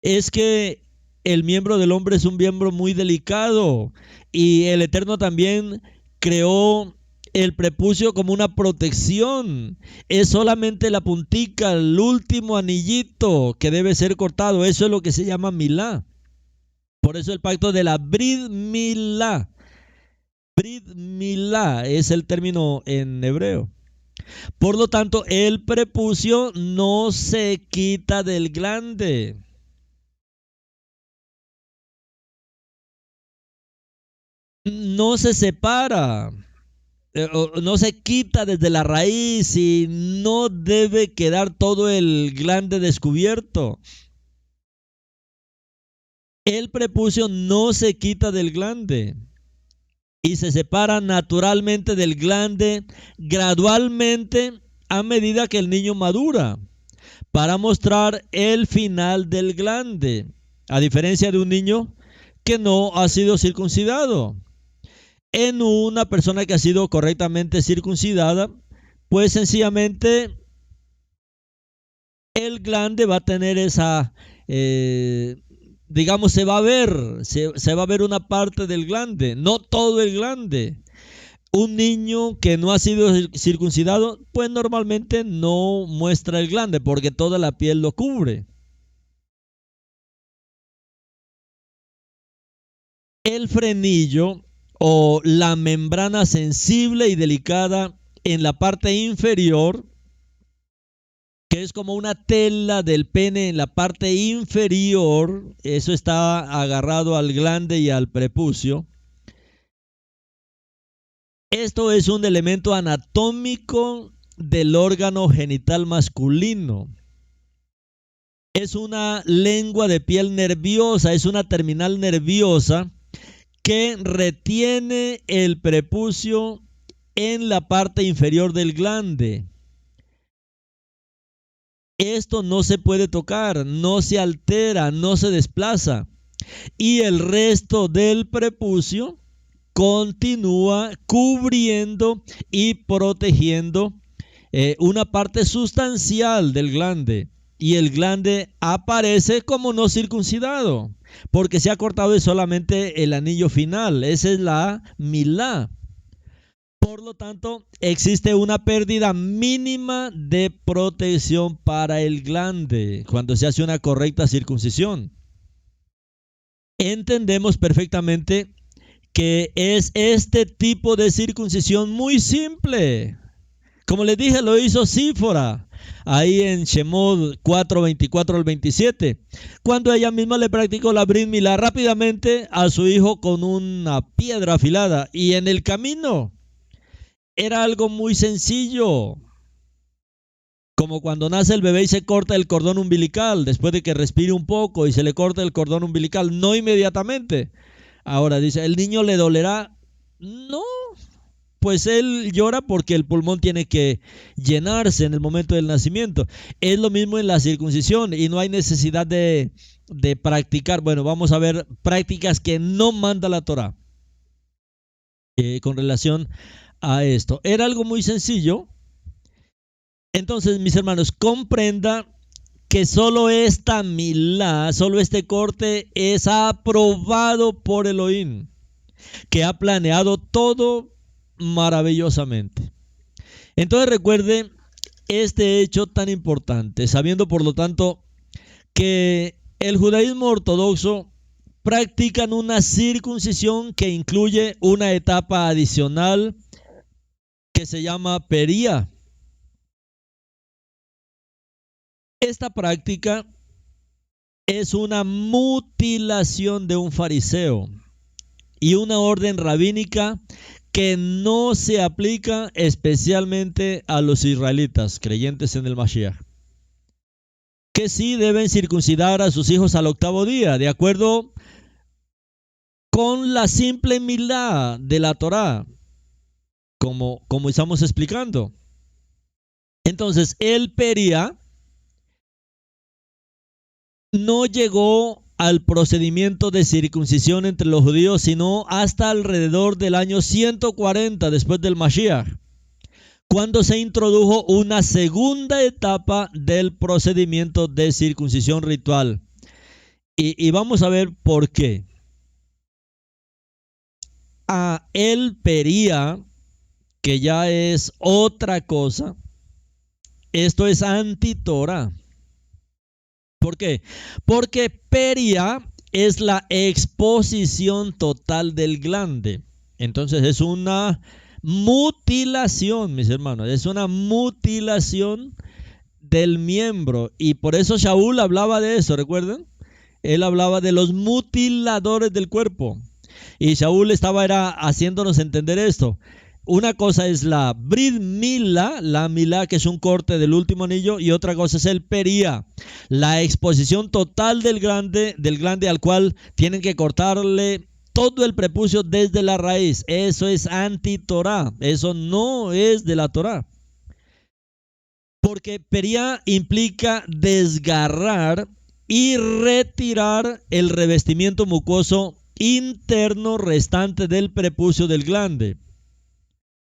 Es que el miembro del hombre es un miembro muy delicado y el Eterno también creó el prepucio como una protección. Es solamente la puntica, el último anillito que debe ser cortado. Eso es lo que se llama milá. Por eso el pacto de la Brit Milá. Brit Milá es el término en hebreo. Por lo tanto, el prepucio no se quita del glande. No se separa, no se quita desde la raíz y no debe quedar todo el glande descubierto. El prepucio no se quita del glande y se separa naturalmente del glande gradualmente a medida que el niño madura para mostrar el final del glande, a diferencia de un niño que no ha sido circuncidado. En una persona que ha sido correctamente circuncidada, pues sencillamente el glande va a tener esa, digamos, se va a ver una parte del glande, no todo el glande. Un niño que no ha sido circuncidado, pues normalmente no muestra el glande porque toda la piel lo cubre. El frenillo o la membrana sensible y delicada en la parte inferior, que es como una tela del pene en la parte inferior, eso está agarrado al glande y al prepucio. Esto es un elemento anatómico del órgano genital masculino. Es una lengua de piel nerviosa, es una terminal nerviosa que retiene el prepucio en la parte inferior del glande. Esto no se puede tocar, no se altera, no se desplaza. Y el resto del prepucio continúa cubriendo y protegiendo una parte sustancial del glande. Y el glande aparece como no circuncidado, porque se ha cortado solamente el anillo final. Esa es la milá. Por lo tanto, existe una pérdida mínima de protección para el glande cuando se hace una correcta circuncisión. Entendemos perfectamente que es este tipo de circuncisión muy simple. Como les dije, lo hizo Sífora ahí en Shemot 4:24 al 27, cuando ella misma le practicó la Brit Milá rápidamente a su hijo con una piedra afilada, y en el camino era algo muy sencillo, como cuando nace el bebé y se corta el cordón umbilical después de que respire un poco y se le corta el cordón umbilical, no inmediatamente. Ahora dice, ¿el niño le dolerá? No, pues él llora porque el pulmón tiene que llenarse en el momento del nacimiento. Es lo mismo en la circuncisión y no hay necesidad de practicar. Bueno, vamos a ver prácticas que no manda la Torá con relación a esto. Era algo muy sencillo. Entonces, mis hermanos, comprenda que solo esta milá, solo este corte es aprobado por Elohim, que ha planeado todo maravillosamente. Entonces recuerde este hecho tan importante, sabiendo por lo tanto que el judaísmo ortodoxo practican una circuncisión que incluye una etapa adicional que se llama pería. Esta práctica es una mutilación de un fariseo y una orden rabínica que no se aplica especialmente a los israelitas creyentes en el Mashiach, que sí deben circuncidar a sus hijos al 8º día, de acuerdo con la simple milá de la Torá, como estamos explicando. Entonces, el pería no llegó al procedimiento de circuncisión entre los judíos sino hasta alrededor del año 140 después del Mashiach, cuando se introdujo una segunda etapa del procedimiento de circuncisión ritual. Y vamos a ver por qué. El pería, que ya es otra cosa, esto es anti-Torah. ¿Por qué? Porque pería es la exposición total del glande. Entonces es una mutilación, mis hermanos, es una mutilación del miembro. Y por eso Shaul hablaba de eso, ¿recuerdan? Él hablaba de los mutiladores del cuerpo. Y Shaul era haciéndonos entender esto. Una cosa es la Brit Milá, la milá que es un corte del último anillo, y otra cosa es el pería, la exposición total del glande al cual tienen que cortarle todo el prepucio desde la raíz. Eso es anti-Torá, eso no es de la Torá. Porque pería implica desgarrar y retirar el revestimiento mucoso interno restante del prepucio del glande.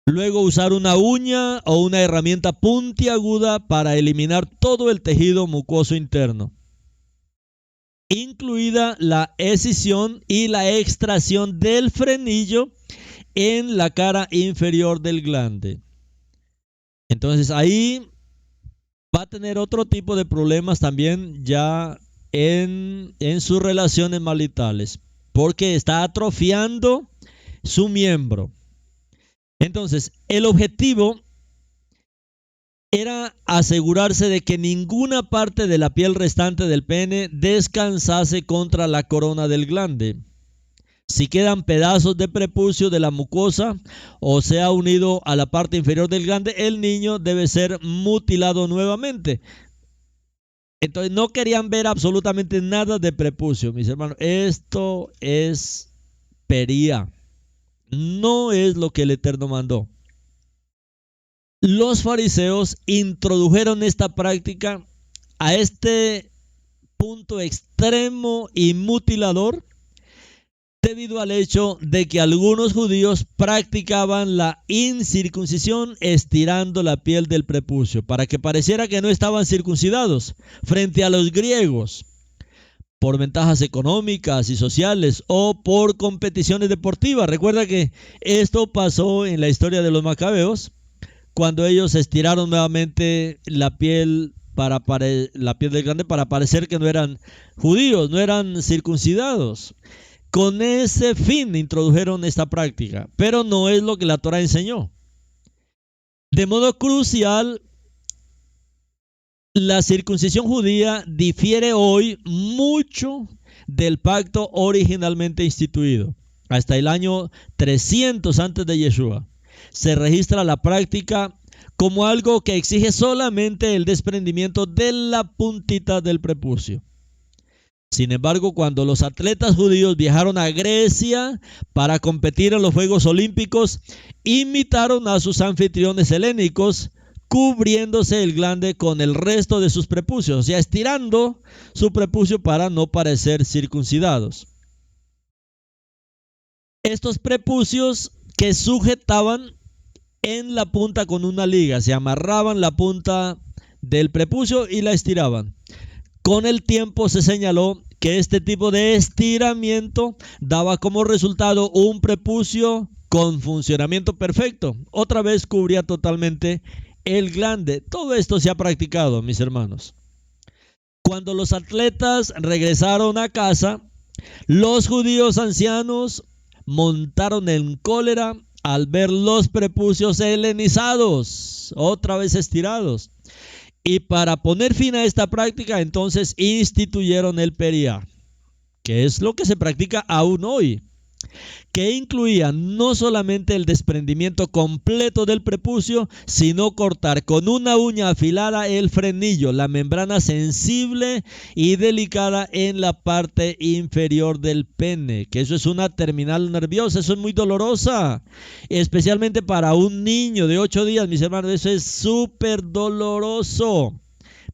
Luego usar una uña o una herramienta puntiaguda para eliminar todo el tejido mucoso interno, incluida la escisión y la extracción del frenillo en la cara inferior del glande. Entonces ahí va a tener otro tipo de problemas también ya en sus relaciones maritales, porque está atrofiando su miembro. Entonces, el objetivo era asegurarse de que ninguna parte de la piel restante del pene descansase contra la corona del glande. Si quedan pedazos de prepucio de la mucosa o se ha unido a la parte inferior del glande, el niño debe ser mutilado nuevamente. Entonces no querían ver absolutamente nada de prepucio, mis hermanos. Esto es pería. No es lo que el Eterno mandó. Los fariseos introdujeron esta práctica a este punto extremo y mutilador debido al hecho de que algunos judíos practicaban la incircuncisión estirando la piel del prepucio para que pareciera que no estaban circuncidados frente a los griegos por ventajas económicas y sociales o por competiciones deportivas. Recuerda que esto pasó en la historia de los macabeos cuando ellos estiraron nuevamente la piel la piel del grande para parecer que no eran judíos, no eran circuncidados. Con ese fin introdujeron esta práctica, pero no es lo que la Torah enseñó. De modo crucial, la circuncisión judía difiere hoy mucho del pacto originalmente instituido. Hasta el año 300 antes de Yeshua se registra la práctica como algo que exige solamente el desprendimiento de la puntita del prepucio. Sin embargo, cuando los atletas judíos viajaron a Grecia para competir en los Juegos Olímpicos, imitaron a sus anfitriones helénicos, cubriéndose el glande con el resto de sus prepucios, o sea, estirando su prepucio para no parecer circuncidados. Estos prepucios que sujetaban en la punta con una liga, se amarraban la punta del prepucio y la estiraban. Con el tiempo se señaló que este tipo de estiramiento daba como resultado un prepucio con funcionamiento perfecto. Otra vez cubría totalmente el glande. Todo esto se ha practicado, mis hermanos. Cuando los atletas regresaron a casa, los judíos ancianos montaron en cólera al ver los prepucios helenizados, otra vez estirados. Y para poner fin a esta práctica, entonces instituyeron el periá, que es lo que se practica aún hoy, que incluía no solamente el desprendimiento completo del prepucio, sino cortar con una uña afilada el frenillo, la membrana sensible y delicada en la parte inferior del pene, que eso es una terminal nerviosa, eso es muy dolorosa, especialmente para un niño de 8 días, mis hermanos, eso es súper doloroso.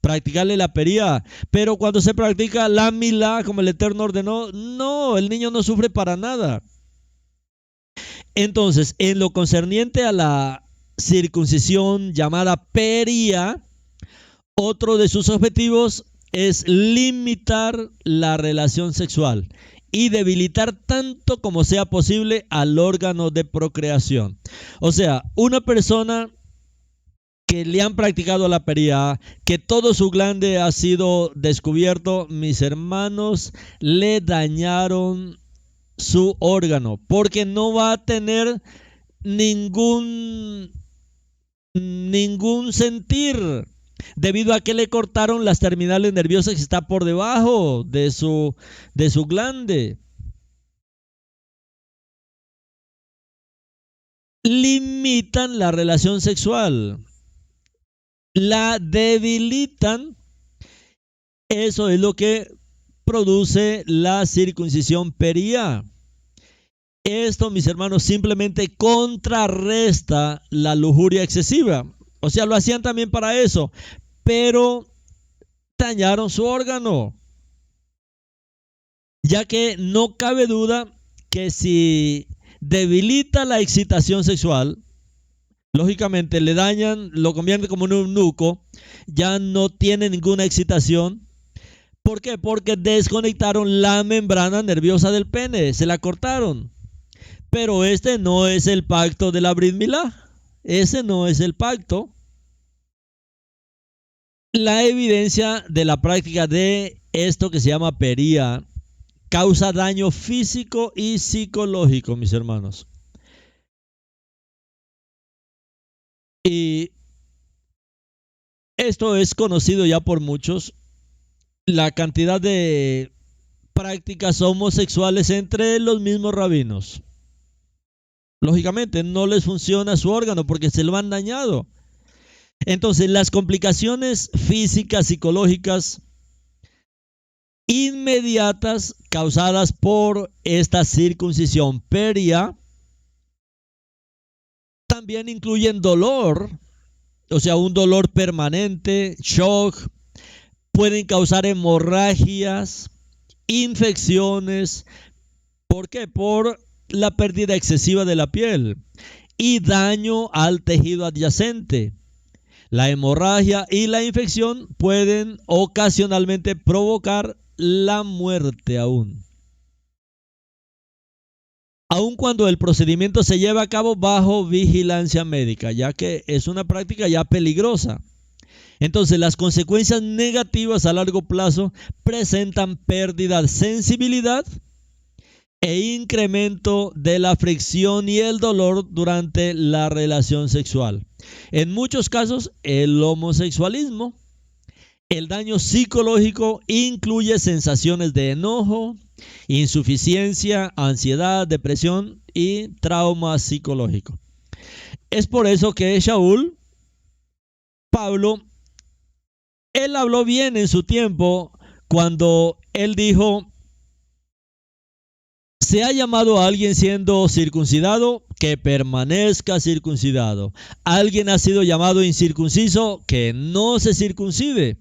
Practicarle la pería, pero cuando se practica la milá, como el Eterno ordenó, no, el niño no sufre para nada. Entonces, en lo concerniente a la circuncisión llamada pería, otro de sus objetivos es limitar la relación sexual y debilitar tanto como sea posible al órgano de procreación. O sea, una persona que le han practicado la pería, que todo su glande ha sido descubierto, mis hermanos, le dañaron su órgano, porque no va a tener ningún sentir, debido a que le cortaron las terminales nerviosas que está por debajo de su glande. Limitan la relación sexual, la debilitan. Eso es lo que produce la circuncisión pería. Esto, mis hermanos, simplemente contrarresta la lujuria excesiva. O sea, lo hacían también para eso, pero dañaron su órgano. Ya que no cabe duda que si debilita la excitación sexual, lógicamente le dañan, lo convierte como en un eunuco, ya no tiene ninguna excitación. ¿Por qué? Porque desconectaron la membrana nerviosa del pene, se la cortaron. Pero este no es el pacto de la Brit Milá. Ese no es el pacto. La evidencia de la práctica de esto que se llama pería causa daño físico y psicológico, mis hermanos. Y esto es conocido ya por muchos. La cantidad de prácticas homosexuales entre los mismos rabinos. Lógicamente no les funciona su órgano porque se lo han dañado. Entonces las complicaciones físicas, psicológicas inmediatas causadas por esta circuncisión peria también incluyen dolor, o sea, un dolor permanente, shock, pueden causar hemorragias, infecciones. ¿Por qué? Por la pérdida excesiva de la piel y daño al tejido adyacente. La hemorragia y la infección pueden ocasionalmente provocar la muerte aún cuando el procedimiento se lleva a cabo bajo vigilancia médica, ya que es una práctica ya peligrosa. Entonces, las consecuencias negativas a largo plazo presentan pérdida de sensibilidad e incremento de la fricción y el dolor durante la relación sexual. En muchos casos, el homosexualismo, el daño psicológico incluye sensaciones de enojo, insuficiencia, ansiedad, depresión y trauma psicológico. Es por eso que Pablo, él habló bien en su tiempo cuando él dijo: se ha llamado a alguien siendo circuncidado, que permanezca circuncidado. Alguien ha sido llamado incircunciso, que no se circuncide.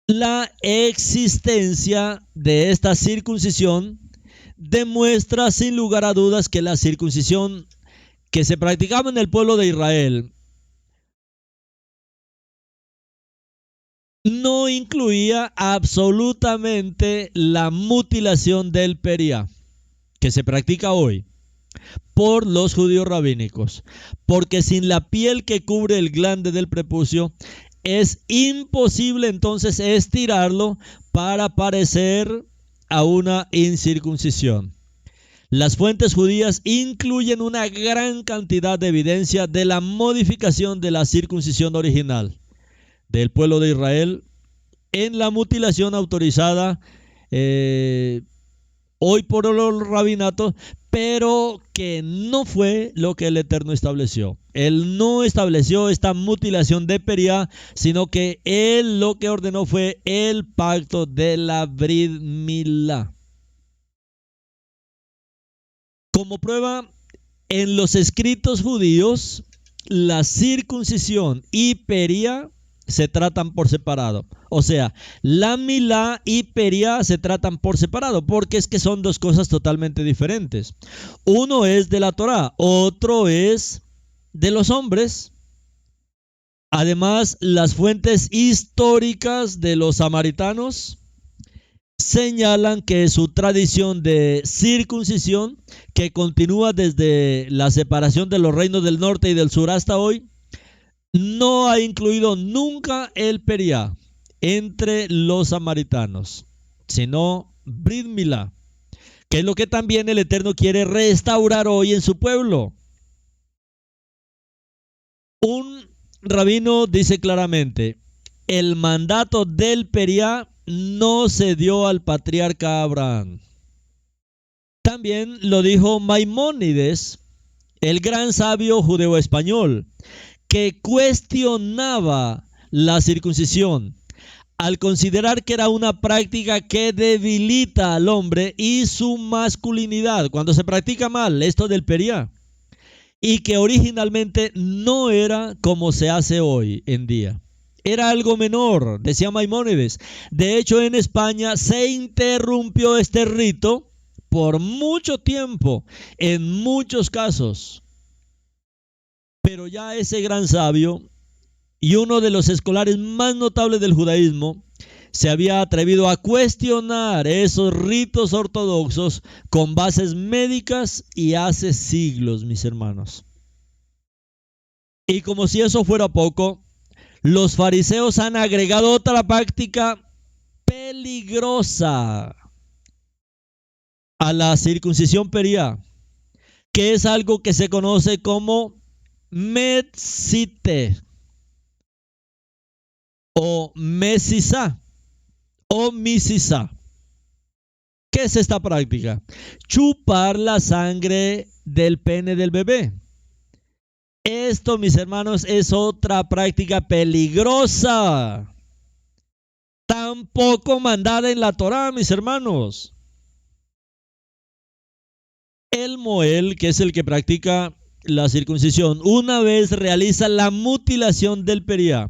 La existencia de esta circuncisión demuestra sin lugar a dudas que la circuncisión que se practicaba en el pueblo de Israel no incluía absolutamente la mutilación del periá que se practica hoy por los judíos rabínicos, porque sin la piel que cubre el glande del prepucio es imposible entonces estirarlo para parecer a una incircuncisión. Las fuentes judías incluyen una gran cantidad de evidencia de la modificación de la circuncisión original del pueblo de Israel en la mutilación autorizada hoy por los rabinatos, pero que no fue lo que el Eterno estableció. Él no estableció esta mutilación de periá, sino que él lo que ordenó fue el pacto de la Brit Milá. Como prueba, en los escritos judíos, la circuncisión y periá se tratan por separado. O sea, la milá y periá se tratan por separado, porque es que son dos cosas totalmente diferentes. Uno es de la Torá, otro es de los hombres. Además, las fuentes históricas de los samaritanos señalan que su tradición de circuncisión, que continúa desde la separación de los reinos del norte y del sur hasta hoy, no ha incluido nunca el periá entre los samaritanos, sino Brit Milá, que es lo que también el Eterno quiere restaurar hoy en su pueblo. Un rabino dice claramente: el mandato del periá no se dio al patriarca Abraham. También lo dijo Maimónides, el gran sabio judeo-español, que cuestionaba la circuncisión al considerar que era una práctica que debilita al hombre y su masculinidad cuando se practica mal esto del periá, y que originalmente no era como se hace hoy en día. Era algo menor, decía Maimónides. De hecho, en España se interrumpió este rito por mucho tiempo, en muchos casos. Pero ya ese gran sabio y uno de los escolares más notables del judaísmo se había atrevido a cuestionar esos ritos ortodoxos con bases médicas y hace siglos, mis hermanos. Y como si eso fuera poco, los fariseos han agregado otra práctica peligrosa a la circuncisión periá, que es algo que se conoce como metzite o mesisá o misisá. ¿Qué es esta práctica? Chupar la sangre del pene del bebé. Esto, mis hermanos, es otra práctica peligrosa. Tampoco mandada en la Torá, mis hermanos. El Moel, que es el que practica la circuncisión, una vez realiza la mutilación del periá,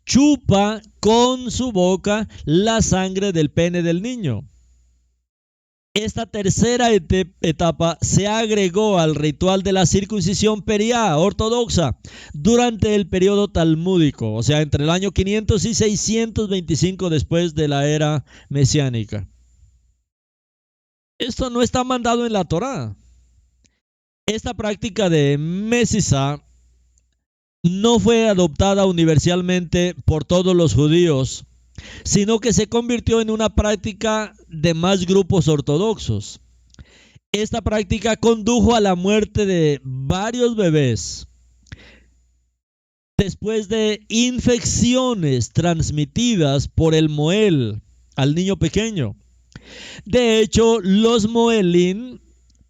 chupa con su boca la sangre del pene del niño. Esta tercera etapa se agregó al ritual de la circuncisión periá ortodoxa durante el periodo talmúdico, o sea, entre el año 500 y 625 después de la era mesiánica. Esto no está mandado en la Torá. Esta práctica de Mesizá no fue adoptada universalmente por todos los judíos, sino que se convirtió en una práctica de más grupos ortodoxos. Esta práctica condujo a la muerte de varios bebés después de infecciones transmitidas por el Moel al niño pequeño. De hecho, los Moelín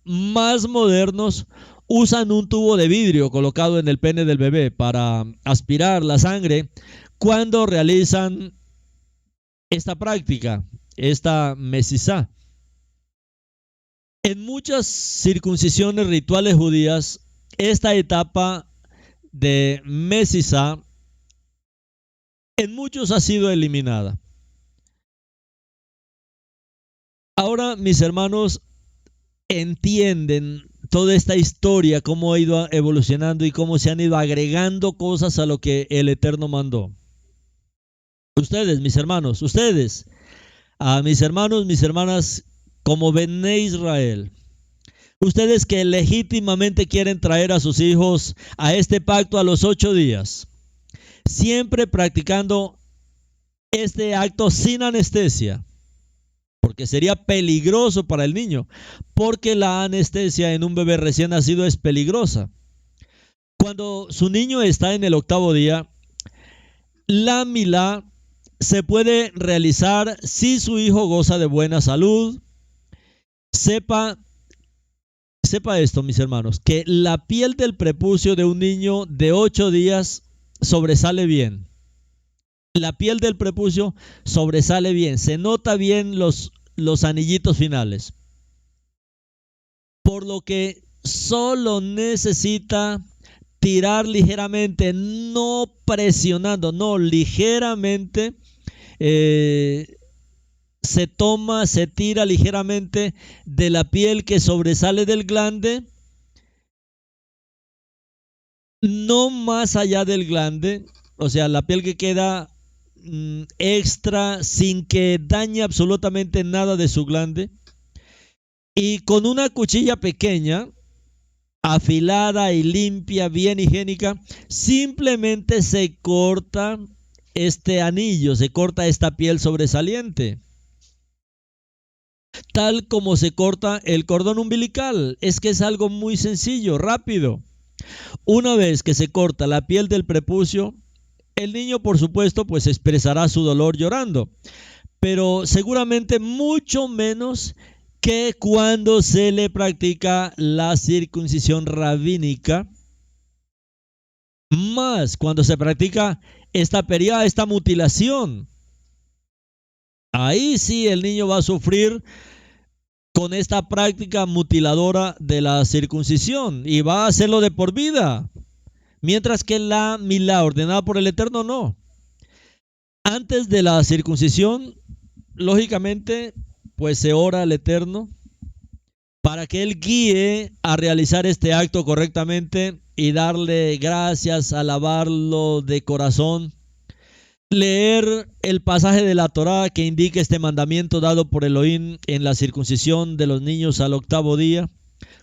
más modernos usan un tubo de vidrio colocado en el pene del bebé para aspirar la sangre cuando realizan esta práctica, esta mesizá. En muchas circuncisiones rituales judías, esta etapa de mesizá en muchos ha sido eliminada. Ahora, mis hermanos, entienden toda esta historia, cómo ha ido evolucionando y cómo se han ido agregando cosas a lo que el Eterno mandó. Ustedes, mis hermanos, ustedes, a mis hermanos, mis hermanas, como Bené Israel, ustedes que legítimamente quieren traer a sus hijos a este pacto a los 8 días, siempre practicando este acto sin anestesia, porque sería peligroso para el niño, porque la anestesia en un bebé recién nacido es peligrosa. Cuando su niño está en el 8º día, la milá se puede realizar si su hijo goza de buena salud. Sepa esto, mis hermanos, que la piel del prepucio de un niño de 8 días sobresale bien. La piel del prepucio sobresale bien, se nota bien los anillitos finales. Por lo que solo necesita tirar ligeramente, no presionando, no, ligeramente. Se tira ligeramente de la piel que sobresale del glande, no más allá del glande, o sea, la piel que queda extra sin que dañe absolutamente nada de su glande, y con una cuchilla pequeña, afilada y limpia, bien higiénica, simplemente se corta este anillo, se corta esta piel sobresaliente, tal como se corta el cordón umbilical. Es que es algo muy sencillo, rápido. Una vez que se corta la piel del prepucio, el niño, por supuesto, pues expresará su dolor llorando, pero seguramente mucho menos que cuando se le practica la circuncisión rabínica, más cuando se practica esta periá, esta mutilación. Ahí sí el niño va a sufrir con esta práctica mutiladora de la circuncisión y va a hacerlo de por vida. Mientras que la milá ordenada por el Eterno no. Antes de la circuncisión, lógicamente, pues se ora al Eterno para que Él guíe a realizar este acto correctamente y darle gracias, alabarlo de corazón. Leer el pasaje de la Torá que indica este mandamiento dado por Elohim en la circuncisión de los niños al 8º día,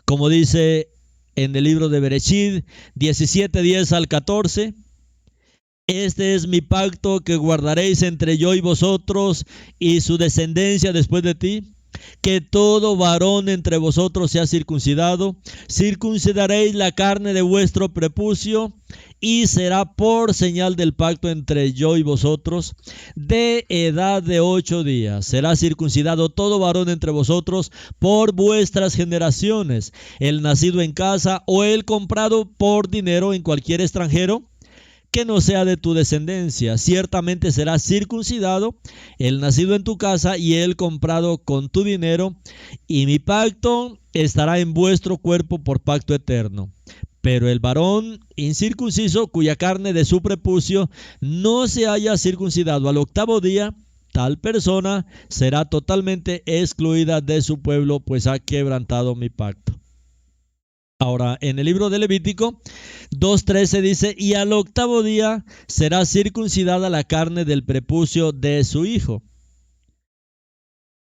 como dice en el libro de Bereshit 17:10 al 14. Este es mi pacto que guardaréis entre yo y vosotros y su descendencia después de ti. que todo varón entre vosotros sea circuncidado, circuncidaréis la carne de vuestro prepucio, y será por señal del pacto entre yo y vosotros, de edad de 8 días. Será circuncidado todo varón entre vosotros por vuestras generaciones, el nacido en casa o el comprado por dinero en cualquier extranjero, que no sea de tu descendencia. Ciertamente será circuncidado el nacido en tu casa y el comprado con tu dinero, y mi pacto estará en vuestro cuerpo por pacto eterno. Pero el varón incircunciso, cuya carne de su prepucio no se haya circuncidado al 8º día, tal persona será totalmente excluida de su pueblo, pues ha quebrantado mi pacto. Ahora, en el libro de Levítico 2:13 dice: y al 8º día será circuncidada la carne del prepucio de su hijo.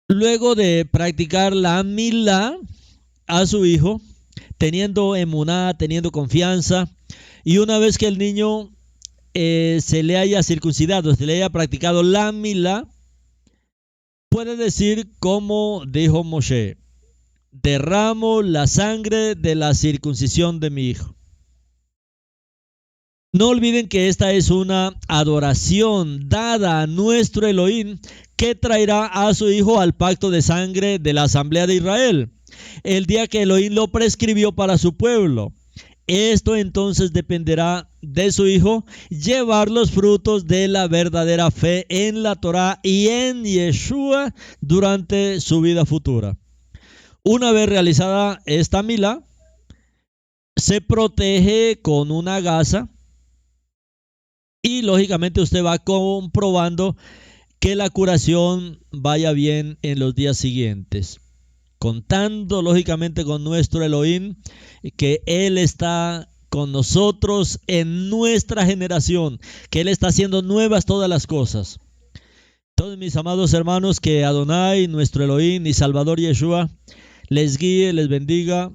Luego de practicar la milá a su hijo, teniendo emuná, teniendo confianza, y una vez que el niño se le haya circuncidado, se le haya practicado la milá, puede decir como dijo Moshe: derramo la sangre de la circuncisión de mi hijo. No olviden que esta es una adoración dada a nuestro Elohim, que traerá a su hijo al pacto de sangre de la asamblea de Israel, el día que Elohim lo prescribió para su pueblo. Esto entonces dependerá de su hijo llevar los frutos de la verdadera fe en la Torá y en Yeshua durante su vida futura. Una vez realizada esta milá, se protege con una gasa, y lógicamente usted va comprobando que la curación vaya bien en los días siguientes, contando lógicamente con nuestro Elohim, que Él está con nosotros en nuestra generación, que Él está haciendo nuevas todas las cosas. Entonces, mis amados hermanos, que Adonai, nuestro Elohim y Salvador Yeshua, les guíe, les bendiga,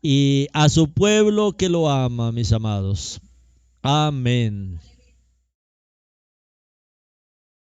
y a su pueblo que lo ama, mis amados. Amén.